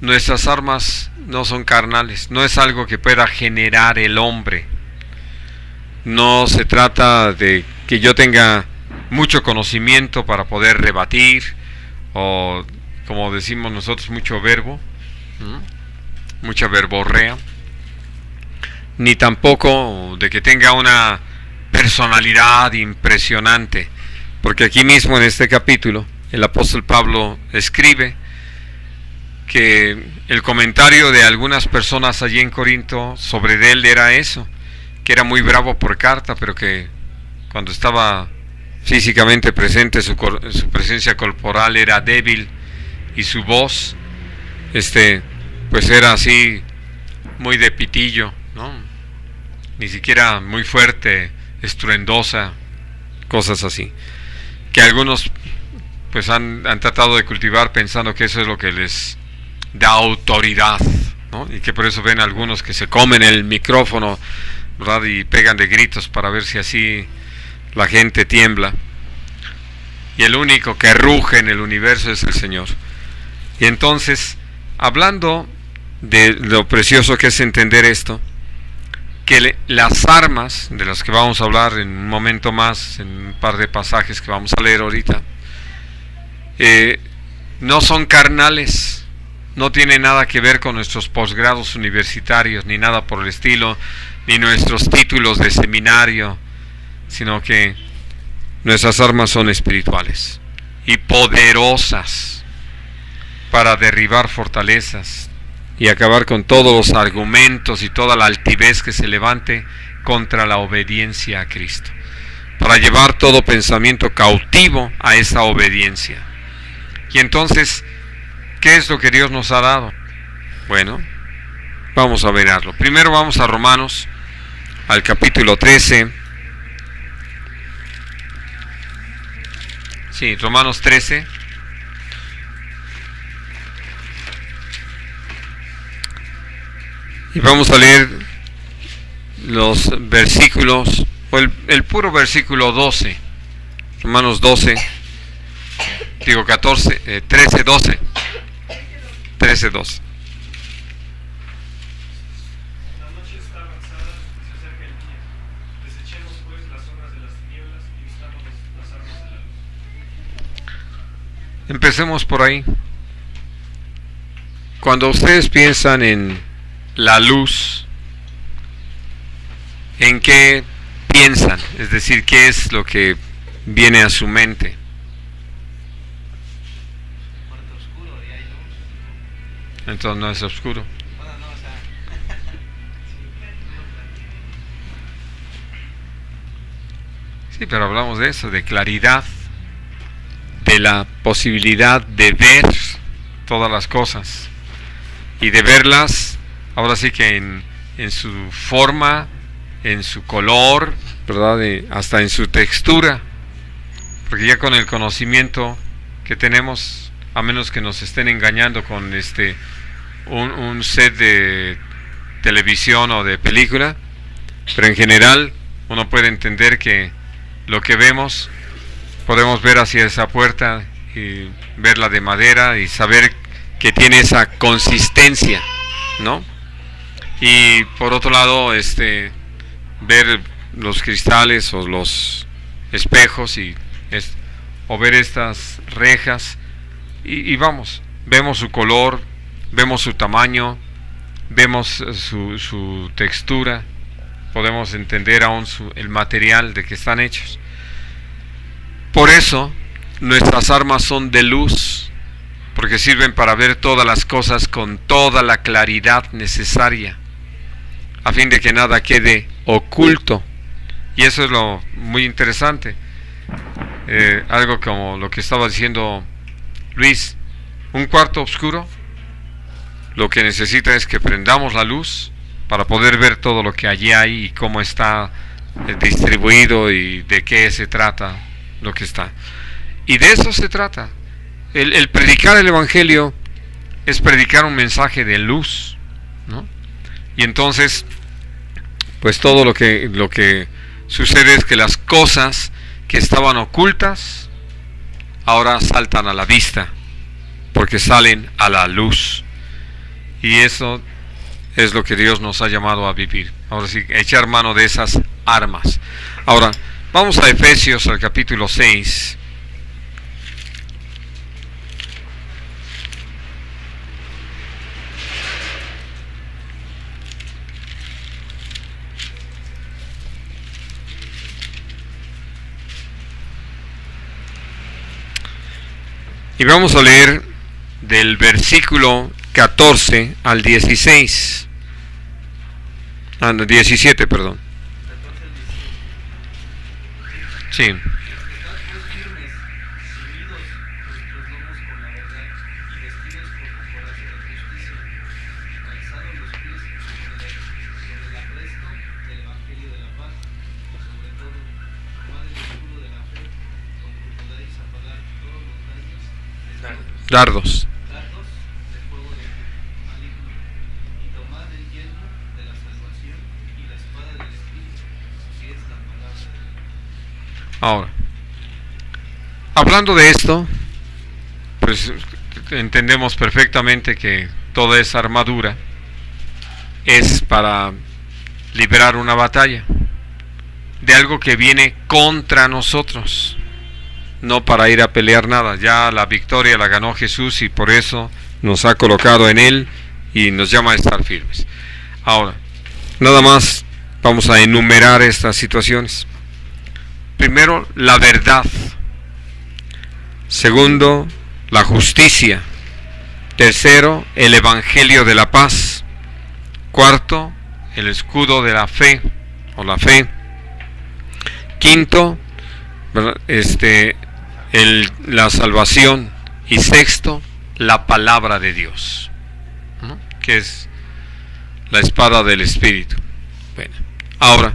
nuestras armas no son carnales, no es algo que pueda generar el hombre. No se trata de que yo tenga mucho conocimiento para poder rebatir, o como decimos nosotros, mucho verbo, mucha verborrea, ni tampoco de que tenga una personalidad impresionante, porque aquí mismo en este capítulo el apóstol Pablo escribe que el comentario de algunas personas allí en Corinto sobre él era eso, que era muy bravo por carta, pero que cuando estaba físicamente presente su presencia corporal era débil, y su voz pues era así muy de pitillo, ¿no? Ni siquiera muy fuerte, estruendosa, cosas así, que algunos pues han tratado de cultivar pensando que eso es lo que les da autoridad, ¿no? Y que por eso ven algunos que se comen el micrófono, ¿verdad? Y pegan de gritos para ver si así la gente tiembla. Y el único que ruge en el universo es el Señor. Y entonces, hablando de lo precioso que es entender esto, que las armas de las que vamos a hablar en un momento más, en un par de pasajes que vamos a leer ahorita, no son carnales, no tienen nada que ver con nuestros posgrados universitarios, ni nada por el estilo, ni nuestros títulos de seminario, sino que nuestras armas son espirituales y poderosas para derribar fortalezas y acabar con todos los argumentos y toda la altivez que se levante contra la obediencia a Cristo, para llevar todo pensamiento cautivo a esa obediencia. Y entonces, ¿qué es lo que Dios nos ha dado? Bueno, vamos a verlo. Primero vamos a Romanos, al capítulo 13. Sí, Romanos 13. Y vamos a leer los versículos, o el puro versículo 12. Romanos 12. Digo 14, 13, 12. 13, 12. La noche está avanzada, se acerca el día. Desechemos pues las obras de las tinieblas y vistamos las armas de la luz. Empecemos por ahí. Cuando ustedes piensan en la luz, ¿en qué piensan? Es decir, ¿qué es lo que viene a su mente? Entonces no es oscuro. Sí, pero hablamos de eso, de claridad, de la posibilidad de ver todas las cosas y de verlas, ahora sí que en su forma, en su color, ¿verdad? Hasta en su textura, porque ya con el conocimiento que tenemos, a menos que nos estén engañando con un set de televisión o de película, pero en general uno puede entender que lo que vemos, podemos ver hacia esa puerta y verla de madera y saber que tiene esa consistencia, ¿no? Y por otro lado, ver los cristales o espejos o ver estas rejas y vamos, vemos su color, vemos su tamaño, vemos su textura, podemos entender aún el material de que están hechos. Por eso nuestras armas son de luz, porque sirven para ver todas las cosas con toda la claridad necesaria, a fin de que nada quede oculto. Y eso es lo muy interesante. Algo como lo que estaba diciendo Luis, un cuarto oscuro, lo que necesita es que prendamos la luz para poder ver todo lo que allí hay y cómo está distribuido y de qué se trata lo que está. Y de eso se trata. El predicar el Evangelio es predicar un mensaje de luz, ¿no? Y entonces, pues todo lo que sucede es que las cosas que estaban ocultas ahora saltan a la vista, porque salen a la luz. Y eso es lo que Dios nos ha llamado a vivir. Ahora sí, echar mano de esas armas. Ahora, vamos a Efesios, al capítulo 6. Y vamos a leer del versículo 14 al 16. 17, perdón. Sí. Dardos. de fuego del maligno, y tomad el yelmo de la salvación y la espada del Espíritu, que es la palabra de Dios. Ahora, hablando de esto, pues entendemos perfectamente que toda esa armadura es para librar una batalla de algo que viene contra nosotros, no para ir a pelear nada. Ya la victoria la ganó Jesús y por eso nos ha colocado en Él y nos llama a estar firmes. Ahora, nada más vamos a enumerar estas situaciones. Primero, la verdad. Segundo, la justicia. Tercero, el evangelio de la paz. Cuarto, el escudo de la fe o la fe. Quinto, la salvación. Y sexto, la palabra de Dios, ¿no? Que es la espada del Espíritu. Bueno, ahora,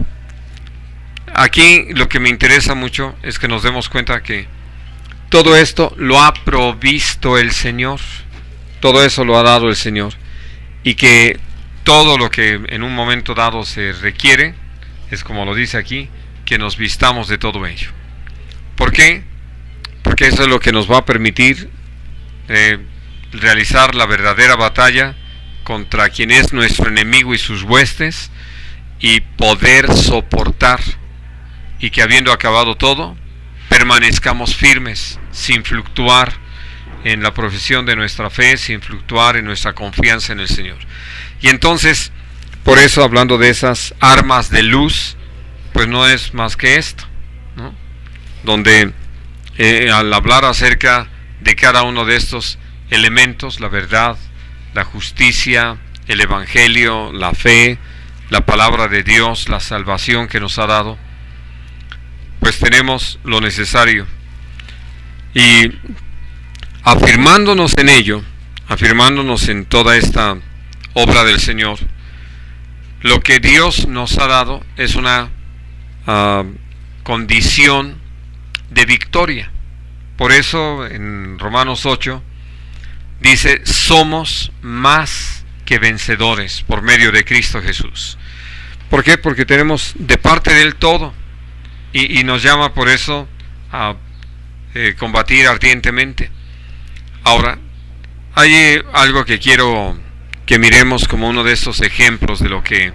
aquí lo que me interesa mucho es que nos demos cuenta que todo esto lo ha provisto el Señor, todo eso lo ha dado el Señor, y que todo lo que en un momento dado se requiere es, como lo dice aquí, que nos vistamos de todo ello. ¿Por qué? Porque eso es lo que nos va a permitir realizar la verdadera batalla contra quien es nuestro enemigo y sus huestes, y poder soportar, y que habiendo acabado todo, permanezcamos firmes, sin fluctuar en la profesión de nuestra fe, sin fluctuar en nuestra confianza en el Señor. Y entonces, por eso, hablando de esas armas de luz, pues no es más que esto, ¿no? Donde al hablar acerca de cada uno de estos elementos, la verdad, la justicia, el evangelio, la fe, la palabra de Dios, la salvación que nos ha dado, pues tenemos lo necesario. Y afirmándonos en ello, afirmándonos en toda esta obra del Señor, lo que Dios nos ha dado es una condición de victoria. Por eso en Romanos 8 dice: somos más que vencedores por medio de Cristo Jesús. ¿Por qué? Porque tenemos de parte de Él todo, y nos llama por eso a combatir ardientemente. Ahora, hay algo que quiero que miremos como uno de estos ejemplos de lo que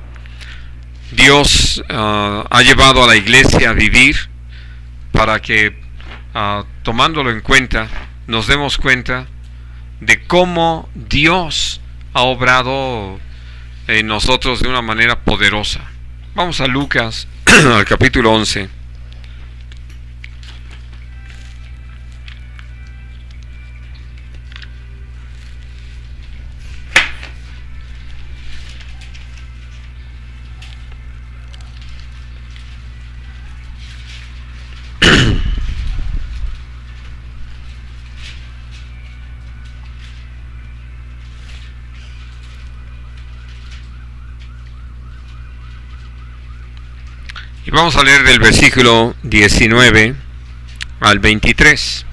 Dios ha llevado a la iglesia a vivir para que tomándolo en cuenta nos demos cuenta de cómo Dios ha obrado en nosotros de una manera poderosa. Vamos a Lucas, al capítulo 11. Y vamos a leer del versículo 19 al 23.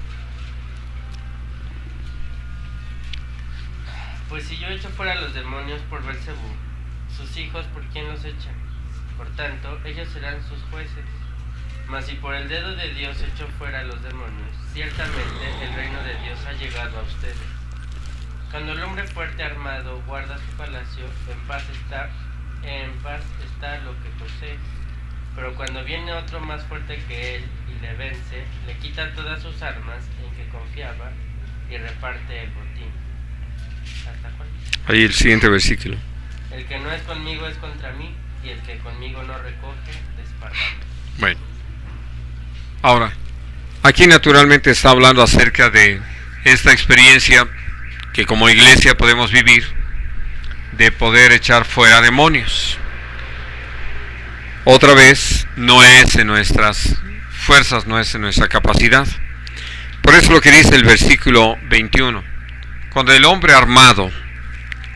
Pues si yo echo fuera los demonios por Beelzebú, sus hijos por quién los echan. Por tanto, ellos serán sus jueces. Mas si por el dedo de Dios echo fuera los demonios, ciertamente el reino de Dios ha llegado a ustedes. Cuando el hombre fuerte armado guarda su palacio, en paz está lo que posee. Pero cuando viene otro más fuerte que él y le vence, le quita todas sus armas en que confiaba y reparte el botín. ¿Hasta cuándo? Ahí el siguiente versículo. El que no es conmigo es contra mí, y el que conmigo no recoge, desparrama. Bueno, ahora, aquí naturalmente está hablando acerca de esta experiencia que como iglesia podemos vivir, de poder echar fuera demonios. Otra vez, no es en nuestras fuerzas, no es en nuestra capacidad. Por eso lo que dice el versículo 21. Cuando el hombre armado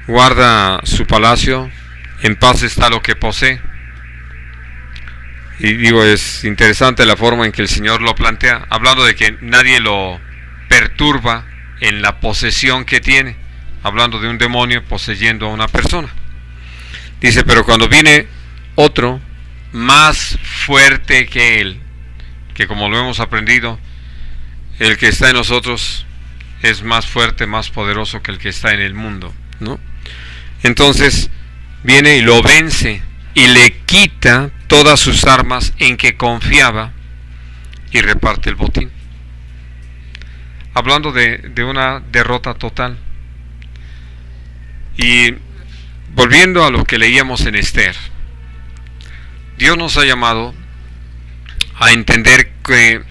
guarda su palacio, en paz está lo que posee. Y digo, es interesante la forma en que el Señor lo plantea, hablando de que nadie lo perturba en la posesión que tiene, hablando de un demonio poseyendo a una persona. Dice, pero cuando viene otro más fuerte que él, que como lo hemos aprendido, el que está en nosotros es más fuerte, más poderoso que el que está en el mundo, ¿no? Entonces viene y lo vence y le quita todas sus armas en que confiaba y reparte el botín. Hablando de una derrota total. Y volviendo a lo que leíamos en Esther, Dios nos ha llamado a entender que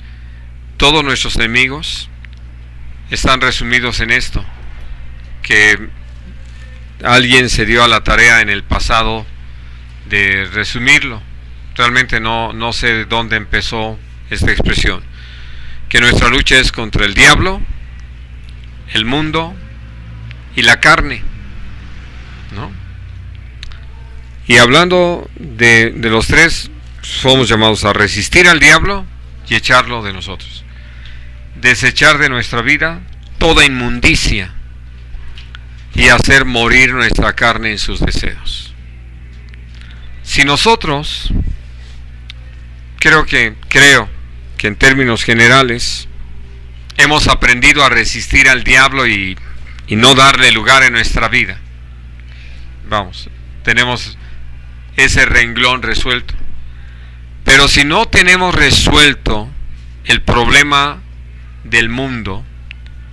todos nuestros enemigos están resumidos en esto, que alguien se dio a la tarea en el pasado de resumirlo. Realmente no sé de dónde empezó esta expresión, que nuestra lucha es contra el diablo, el mundo y la carne, ¿no? Y hablando de los tres, somos llamados a resistir al diablo y echarlo de nosotros. Desechar de nuestra vida toda inmundicia y hacer morir nuestra carne en sus deseos. Si nosotros, creo que en términos generales, hemos aprendido a resistir al diablo y no darle lugar en nuestra vida, vamos, tenemos ese renglón resuelto. Pero si no tenemos resuelto el problema del mundo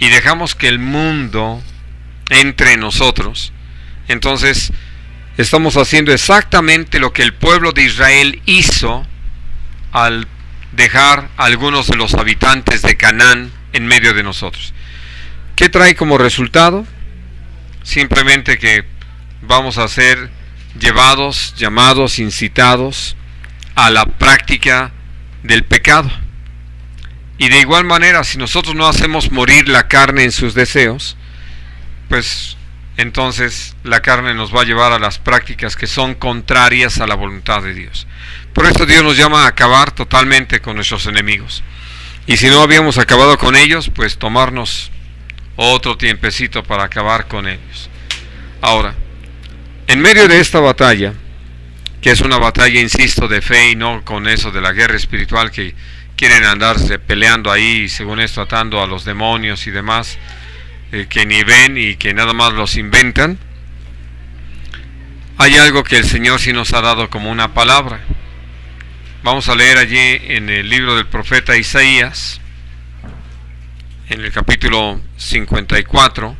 y dejamos que el mundo entre en nosotros, entonces estamos haciendo exactamente lo que el pueblo de Israel hizo al dejar a algunos de los habitantes de Canaán en medio de nosotros. ¿Qué trae como resultado? Simplemente que vamos a ser llevados, llamados, incitados a la práctica del pecado. Y de igual manera, si nosotros no hacemos morir la carne en sus deseos, pues entonces la carne nos va a llevar a las prácticas que son contrarias a la voluntad de Dios. Por eso Dios nos llama a acabar totalmente con nuestros enemigos. Y si no habíamos acabado con ellos, pues tomarnos otro tiempecito para acabar con ellos. Ahora, en medio de esta batalla, que es una batalla, insisto, de fe y no con eso de la guerra espiritual que quieren andarse peleando ahí, según esto atando a los demonios y demás, que ni ven y que nada más los inventan, hay algo que el Señor sí nos ha dado como una palabra. Vamos a leer allí en el libro del profeta Isaías, en el capítulo 54.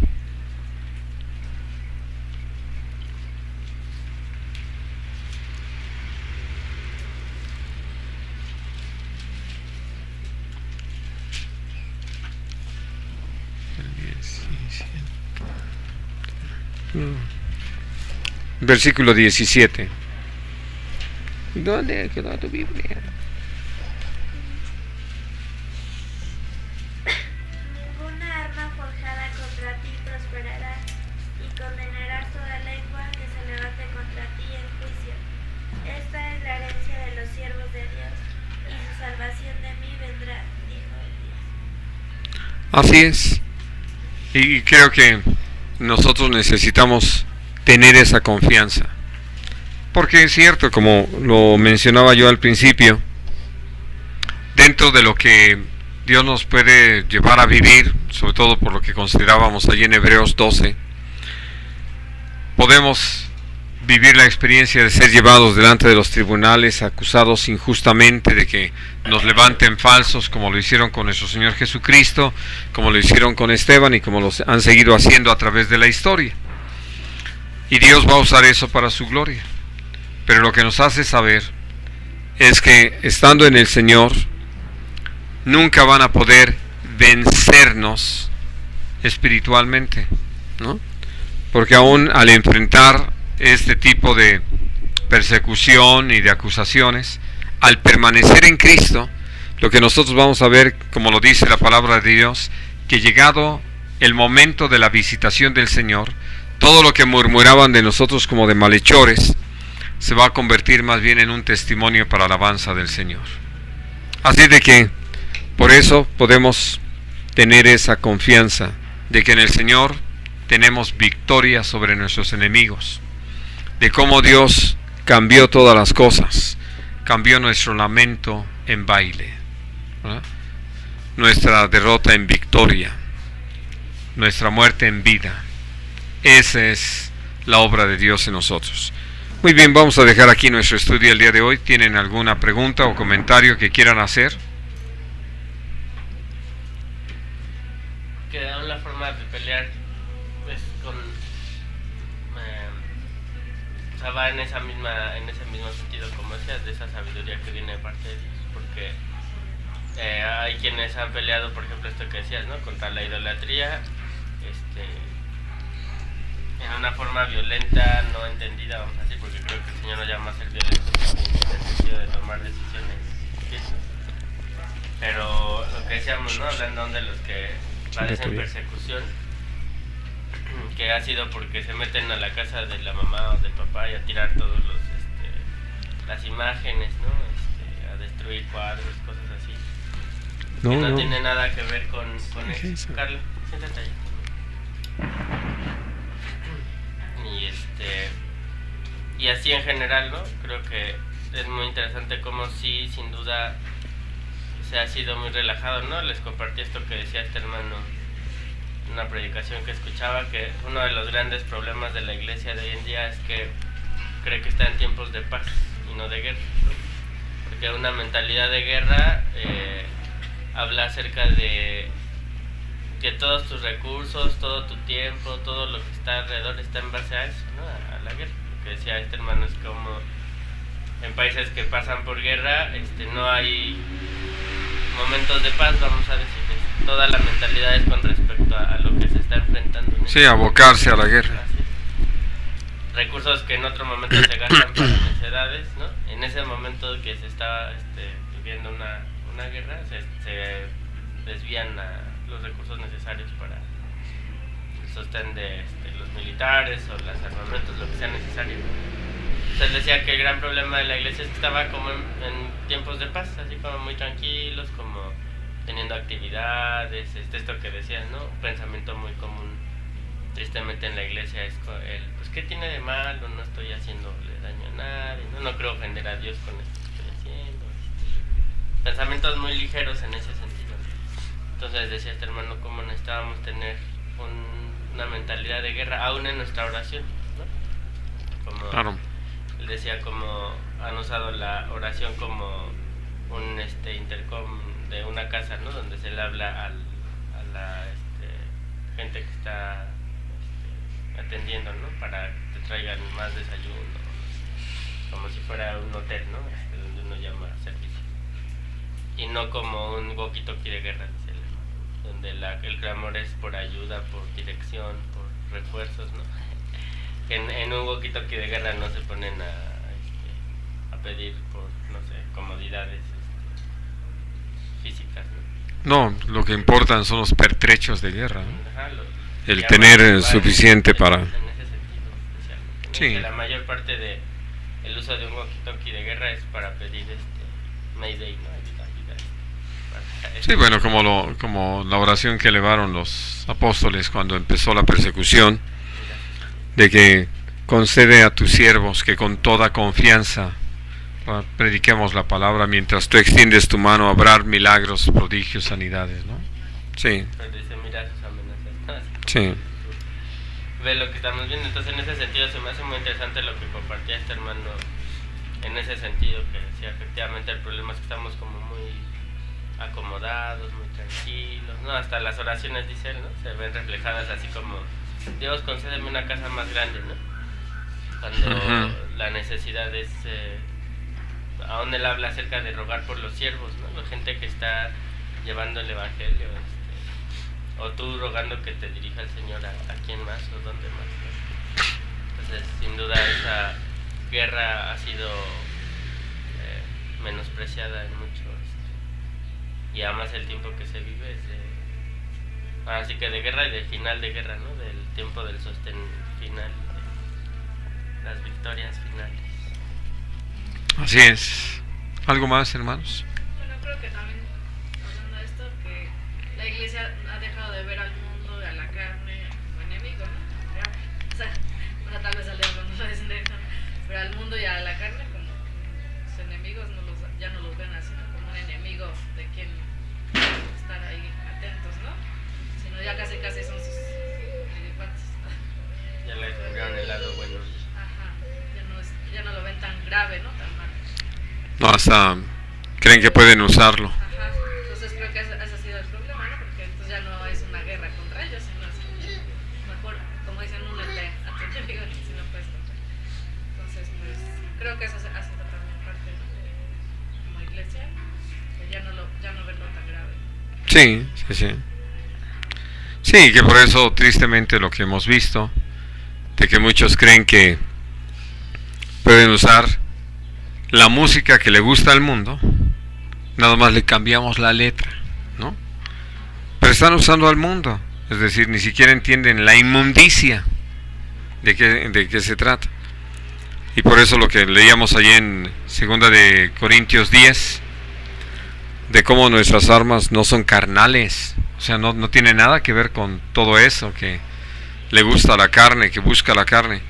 Versículo 17. ¿Dónde quedó tu Biblia? Ninguna arma forjada contra ti prosperará, y condenarás toda lengua que se levante contra ti en juicio. Esta es la herencia de los siervos de Dios, y su salvación de mí vendrá, dijo Dios. Así es. Y creo que nosotros necesitamos tener esa confianza. Porque es cierto, como lo mencionaba yo al principio, dentro de lo que Dios nos puede llevar a vivir, sobre todo por lo que considerábamos allí en Hebreos 12, podemos vivir la experiencia de ser llevados delante de los tribunales, acusados injustamente de que nos levanten falsos, como lo hicieron con nuestro Señor Jesucristo, como lo hicieron con Esteban y como lo han seguido haciendo a través de la historia. Y Dios va a usar eso para su gloria. Pero lo que nos hace saber es que estando en el Señor, nunca van a poder vencernos espiritualmente, ¿no? Porque aún al enfrentar este tipo de persecución y de acusaciones, al permanecer en Cristo, lo que nosotros vamos a ver, como lo dice la palabra de Dios, que llegado el momento de la visitación del Señor, todo lo que murmuraban de nosotros como de malhechores, se va a convertir más bien en un testimonio para la alabanza del Señor. Así de que, por eso podemos tener esa confianza de que en el Señor tenemos victoria sobre nuestros enemigos, de cómo Dios cambió todas las cosas, cambió nuestro lamento en baile, ¿verdad? Nuestra derrota en victoria, nuestra muerte en vida. Esa es la obra de Dios en nosotros. Muy bien, vamos a dejar aquí nuestro estudio el día de hoy. ¿Tienen alguna pregunta o comentario que quieran hacer? Que una forma de pelear pues con o sea, va en ese mismo sentido, como decías, de esa sabiduría que viene de parte de Dios, porque hay quienes han peleado, por ejemplo, esto que decías, ¿no?, contra la idolatría, en una forma violenta, no entendida, vamos a decir, porque creo que el Señor nos llama a ser violentos también en el sentido de tomar decisiones, ¿sí? Pero lo que decíamos, ¿no?, hablando de los que padecen persecución, que ha sido porque se meten a la casa de la mamá o del papá y a tirar todos los las imágenes, ¿no?, a destruir cuadros, cosas así, que no tiene nada que ver con eso. Carlos, siéntate ahí. Y así en general, ¿no? Creo que es muy interesante cómo sí, sin duda, se ha sido muy relajado, ¿no? Les compartí esto que decía este hermano, una predicación que escuchaba, que uno de los grandes problemas de la iglesia de hoy en día es que cree que está en tiempos de paz y no de guerra, ¿no? Porque una mentalidad de guerra habla acerca de que todos tus recursos, todo tu tiempo, todo lo que está alrededor está en base a eso, ¿no?, a la guerra. Lo que decía este hermano es como en países que pasan por guerra, no hay momentos de paz, vamos a decirles. Toda la mentalidad es con respecto a lo que se está enfrentando. Sí, abocarse a la guerra. Recursos que en otro momento se gastan para necesidades, ¿no? En ese momento que se está viviendo una guerra, se desvían a los recursos necesarios para el sostén de los militares o los armamentos, lo que sea necesario. Entonces decía que el gran problema de la iglesia es que estaba como en tiempos de paz, así como muy tranquilos, como teniendo actividades, esto que decías, ¿no? Un pensamiento muy común, tristemente, en la iglesia es pues ¿qué tiene de malo? No estoy haciéndole daño a nadie, no creo ofender a Dios con esto que estoy haciendo. Pensamientos muy ligeros en ese sentido. Entonces decía este hermano cómo necesitábamos tener una mentalidad de guerra aún en nuestra oración, ¿no? Como, claro. él decía como han usado la oración como un intercom de una casa, ¿no? Donde se le habla a la gente que está atendiendo, ¿no? Para que te traigan más desayuno, como si fuera un hotel, ¿no? Donde uno llama a servicio. Y no como un walkie-talkie de guerra, dice él, donde el clamor es por ayuda, por dirección, por refuerzos, ¿no? En un walkie-talkie de guerra no se ponen a pedir por, no sé, comodidades físicas, ¿no? No, lo que importan son los pertrechos de guerra, ¿no? Ajá, El tener suficiente para... En ese sentido, especialmente. Sí. Que la mayor parte de el uso de un walkie-talkie de guerra es para pedir Mayday, ¿no? Ayuda, Sí, bueno, como la oración que elevaron los apóstoles cuando empezó la persecución, de que concede a tus siervos que con toda confianza prediquemos la palabra mientras tú extiendes tu mano a obrar milagros, prodigios, sanidades, ¿no? Sí. Pero dice, mira sus amenazas, ¿no? Sí. Ve lo que estamos viendo. Entonces, en ese sentido, se me hace muy interesante lo que compartía este hermano. En ese sentido, que decía efectivamente el problema es que estamos como muy acomodados, muy tranquilos, ¿no? Hasta las oraciones, dice él, ¿no? Se ven reflejadas así como, Dios, concédeme una casa más grande, ¿no? Cuando la necesidad es, aún él habla acerca de rogar por los siervos, ¿no? La gente que está llevando el evangelio, o tú rogando que te dirija el Señor a quién más o dónde más, ¿no? Entonces, sin duda, esa guerra ha sido menospreciada en mucho, y además el tiempo que se vive es así que de guerra y de final de guerra, ¿no? Del tiempo del sostén final, de las victorias finales. Así es. ¿Algo más, hermanos? Bueno, creo que también, hablando de esto, que la iglesia ha dejado de ver al mundo y a la carne como enemigo, ¿no? O sea, bueno, tal vez al diablo no lo dicen directamente, pero al mundo y a la carne como sus enemigos ya no los ven así, ¿no? Como un enemigo de quien estar ahí atentos, ¿no? Sino ya casi son sus cuates, ¿no? Ya le descubrieron el lado bueno. Ajá, ya no lo ven tan grave, ¿no? Tan mal. No, hasta creen que pueden usarlo. Ajá, entonces creo que ese ha sido el problema, ¿no? Porque entonces ya no es una guerra contra ellos, sino es mejor, como dicen, únete a tu enemigo si no puedes contra. Entonces, pues, creo que eso ha sido también parte, ¿no? Como iglesia, que ya no verlo tan grave. Sí, sí, sí. Sí, que por eso tristemente lo que hemos visto, de que muchos creen que pueden usar la música que le gusta al mundo, nada más le cambiamos la letra, ¿no? Pero están usando al mundo, es decir, ni siquiera entienden la inmundicia de qué se trata. Y por eso lo que leíamos allí en 2 de Corintios 10, de cómo nuestras armas no son carnales, o sea, no tiene nada que ver con todo eso que le gusta a la carne, que busca la carne,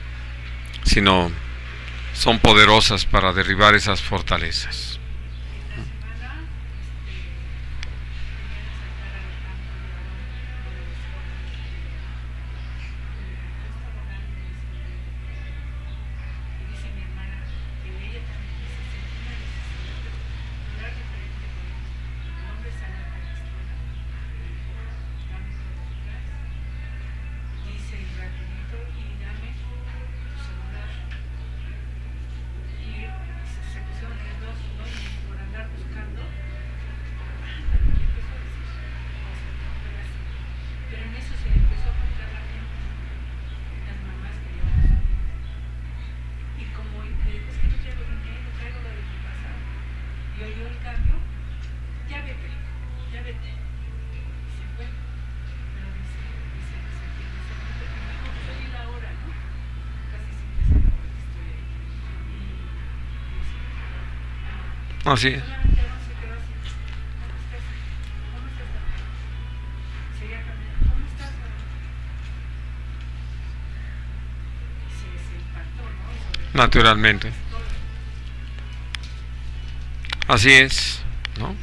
sino son poderosas para derribar esas fortalezas. Así es. Naturalmente. Así es, ¿no?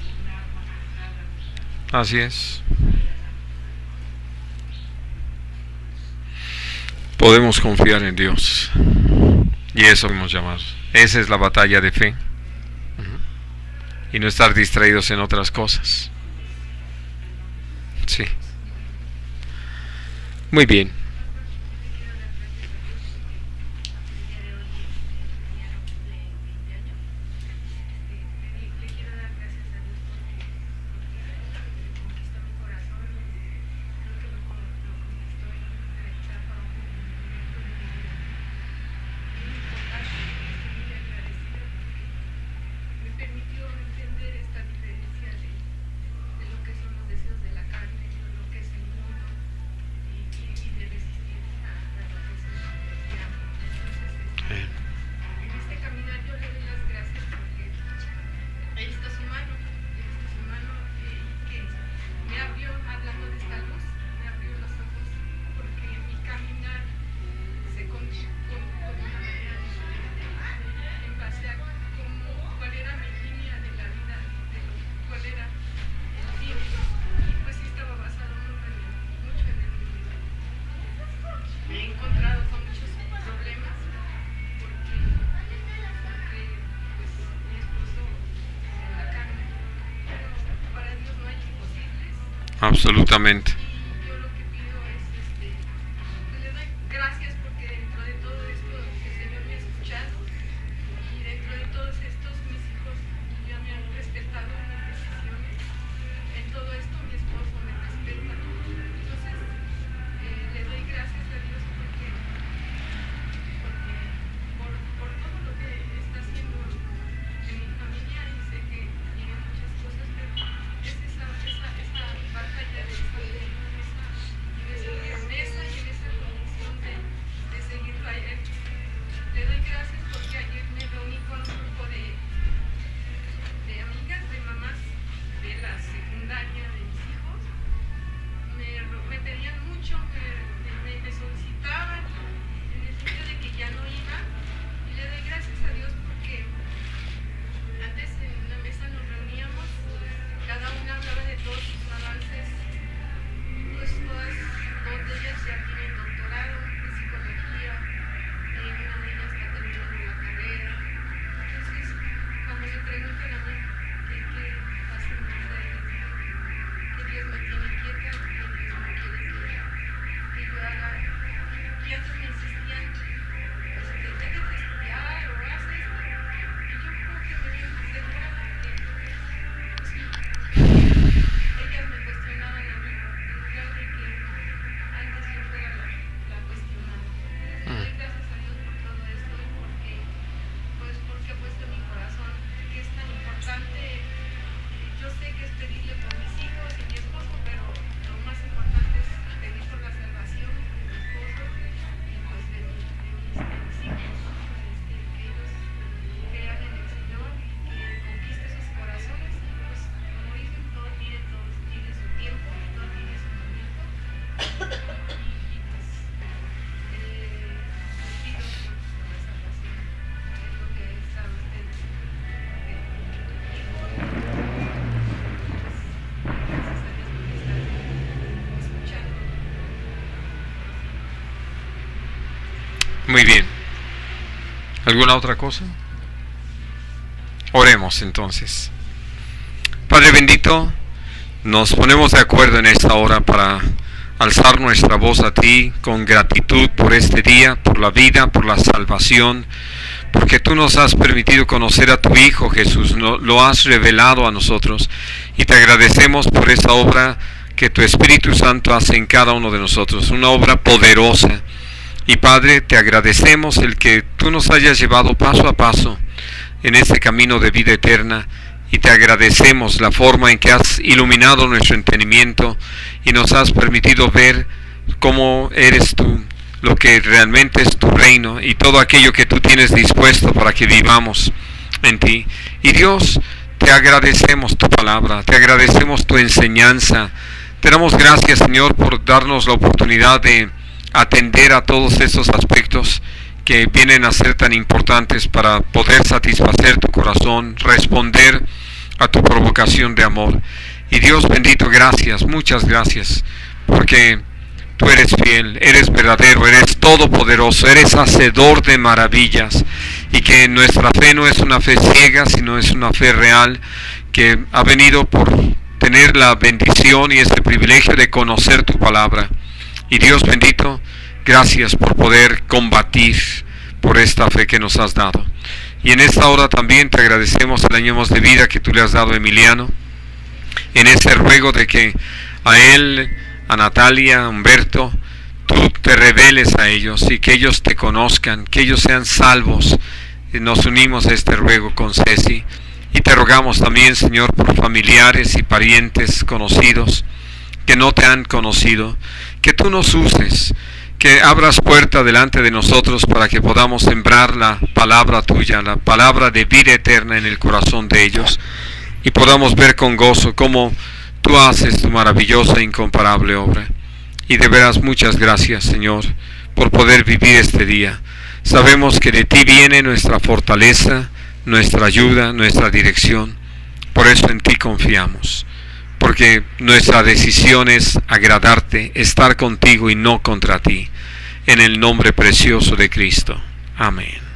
Así es. Podemos confiar en Dios. Y eso hemos llamado. Esa es la batalla de fe. Y no estar distraídos en otras cosas. Sí. Muy bien. Absolutamente. Yo lo que pido es, le doy gracias porque dentro de todo esto el Señor me ha escuchado y dentro de todos estos mis hijos ya me han respetado mis decisiones. En todo esto mi esposo me respeta. Entonces le doy gracias a Dios porque por todo lo que está haciendo en mi familia y sé que tiene muchas cosas, pero es esa batalla de estar en esa firmeza y en esa convicción de seguirlo a él. Le doy gracias porque ayer me reuní con un grupo de amigas, de mamás de la secundaria de mis hijos. Me pedían mucho, me solicitaban en el sentido de que ya no iba, y le doy gracias a Dios porque antes en la mesa nos reuníamos, cada una hablaba de todos sus avances, pues todas, dos de ellas ya tienen doctorado en psicología, una de ellas está terminando la carrera. Entonces, cuando me preguntan a mí qué hacen mi vida, les digo que Dios me tiene quieta, que Dios no quiere que yo haga. Y antes me insistían, pues déjate estudiar o haz esto. Y yo creo que me ven segura porque pues, ellas me cuestionaban a mí en lugar de que antes yo fuera la cuestionada. Le doy gracias a Dios por todo esto y porque ha puesto en mi corazón que es tan importante. Yo sé que es pedirle por mis hijos y mi esposo, pero lo más importante es pedir por la salvación de mi esposo y pues de mis hijos, que ellos crean en el Señor y que conquiste sus corazones. Y pues, como dicen, todo tiene su tiempo y todo tiene su momento. Y pues les pido por la salvación, que es lo que saben ustedes. Gracias a Dios porque están escuchando. Muy bien. ¿Alguna otra cosa? Oremos entonces. Padre bendito, nos ponemos de acuerdo en esta hora para alzar nuestra voz a ti con gratitud por este día, por la vida, por la salvación, porque tú nos has permitido conocer a tu Hijo Jesús, lo has revelado a nosotros, y te agradecemos por esa obra que tu Espíritu Santo hace en cada uno de nosotros, una obra poderosa. Y Padre, te agradecemos el que tú nos hayas llevado paso a paso en este camino de vida eterna, y te agradecemos la forma en que has iluminado nuestro entendimiento y nos has permitido ver cómo eres tú, lo que realmente es tu reino y todo aquello que tú tienes dispuesto para que vivamos en ti. Y Dios, te agradecemos tu palabra, te agradecemos tu enseñanza. Te damos gracias, Señor, por darnos la oportunidad de atender a todos esos aspectos que vienen a ser tan importantes para poder satisfacer tu corazón, responder a tu provocación de amor. Y Dios bendito, gracias, muchas gracias, porque tú eres fiel, eres verdadero, eres todopoderoso, eres hacedor de maravillas. y que nuestra fe no es una fe ciega, sino es una fe real que ha venido por tener la bendición y este privilegio de conocer tu palabra. Y Dios bendito, gracias por poder combatir por esta fe que nos has dado. Y en esta hora también te agradecemos el año más de vida que tú le has dado a Emiliano, en ese ruego de que a él, a Natalia, a Humberto, tú te reveles a ellos y que ellos te conozcan, que ellos sean salvos. Y nos unimos a este ruego con Ceci y te rogamos también, Señor, por familiares y parientes conocidos que no te han conocido, que tú nos uses, que abras puerta delante de nosotros para que podamos sembrar la palabra tuya, la palabra de vida eterna en el corazón de ellos, y podamos ver con gozo cómo tú haces tu maravillosa e incomparable obra. Y de veras muchas gracias, Señor, por poder vivir este día. Sabemos que de ti viene nuestra fortaleza, nuestra ayuda, nuestra dirección. Por eso en ti confiamos, porque nuestra decisión es agradarte, estar contigo y no contra ti. En el nombre precioso de Cristo. Amén.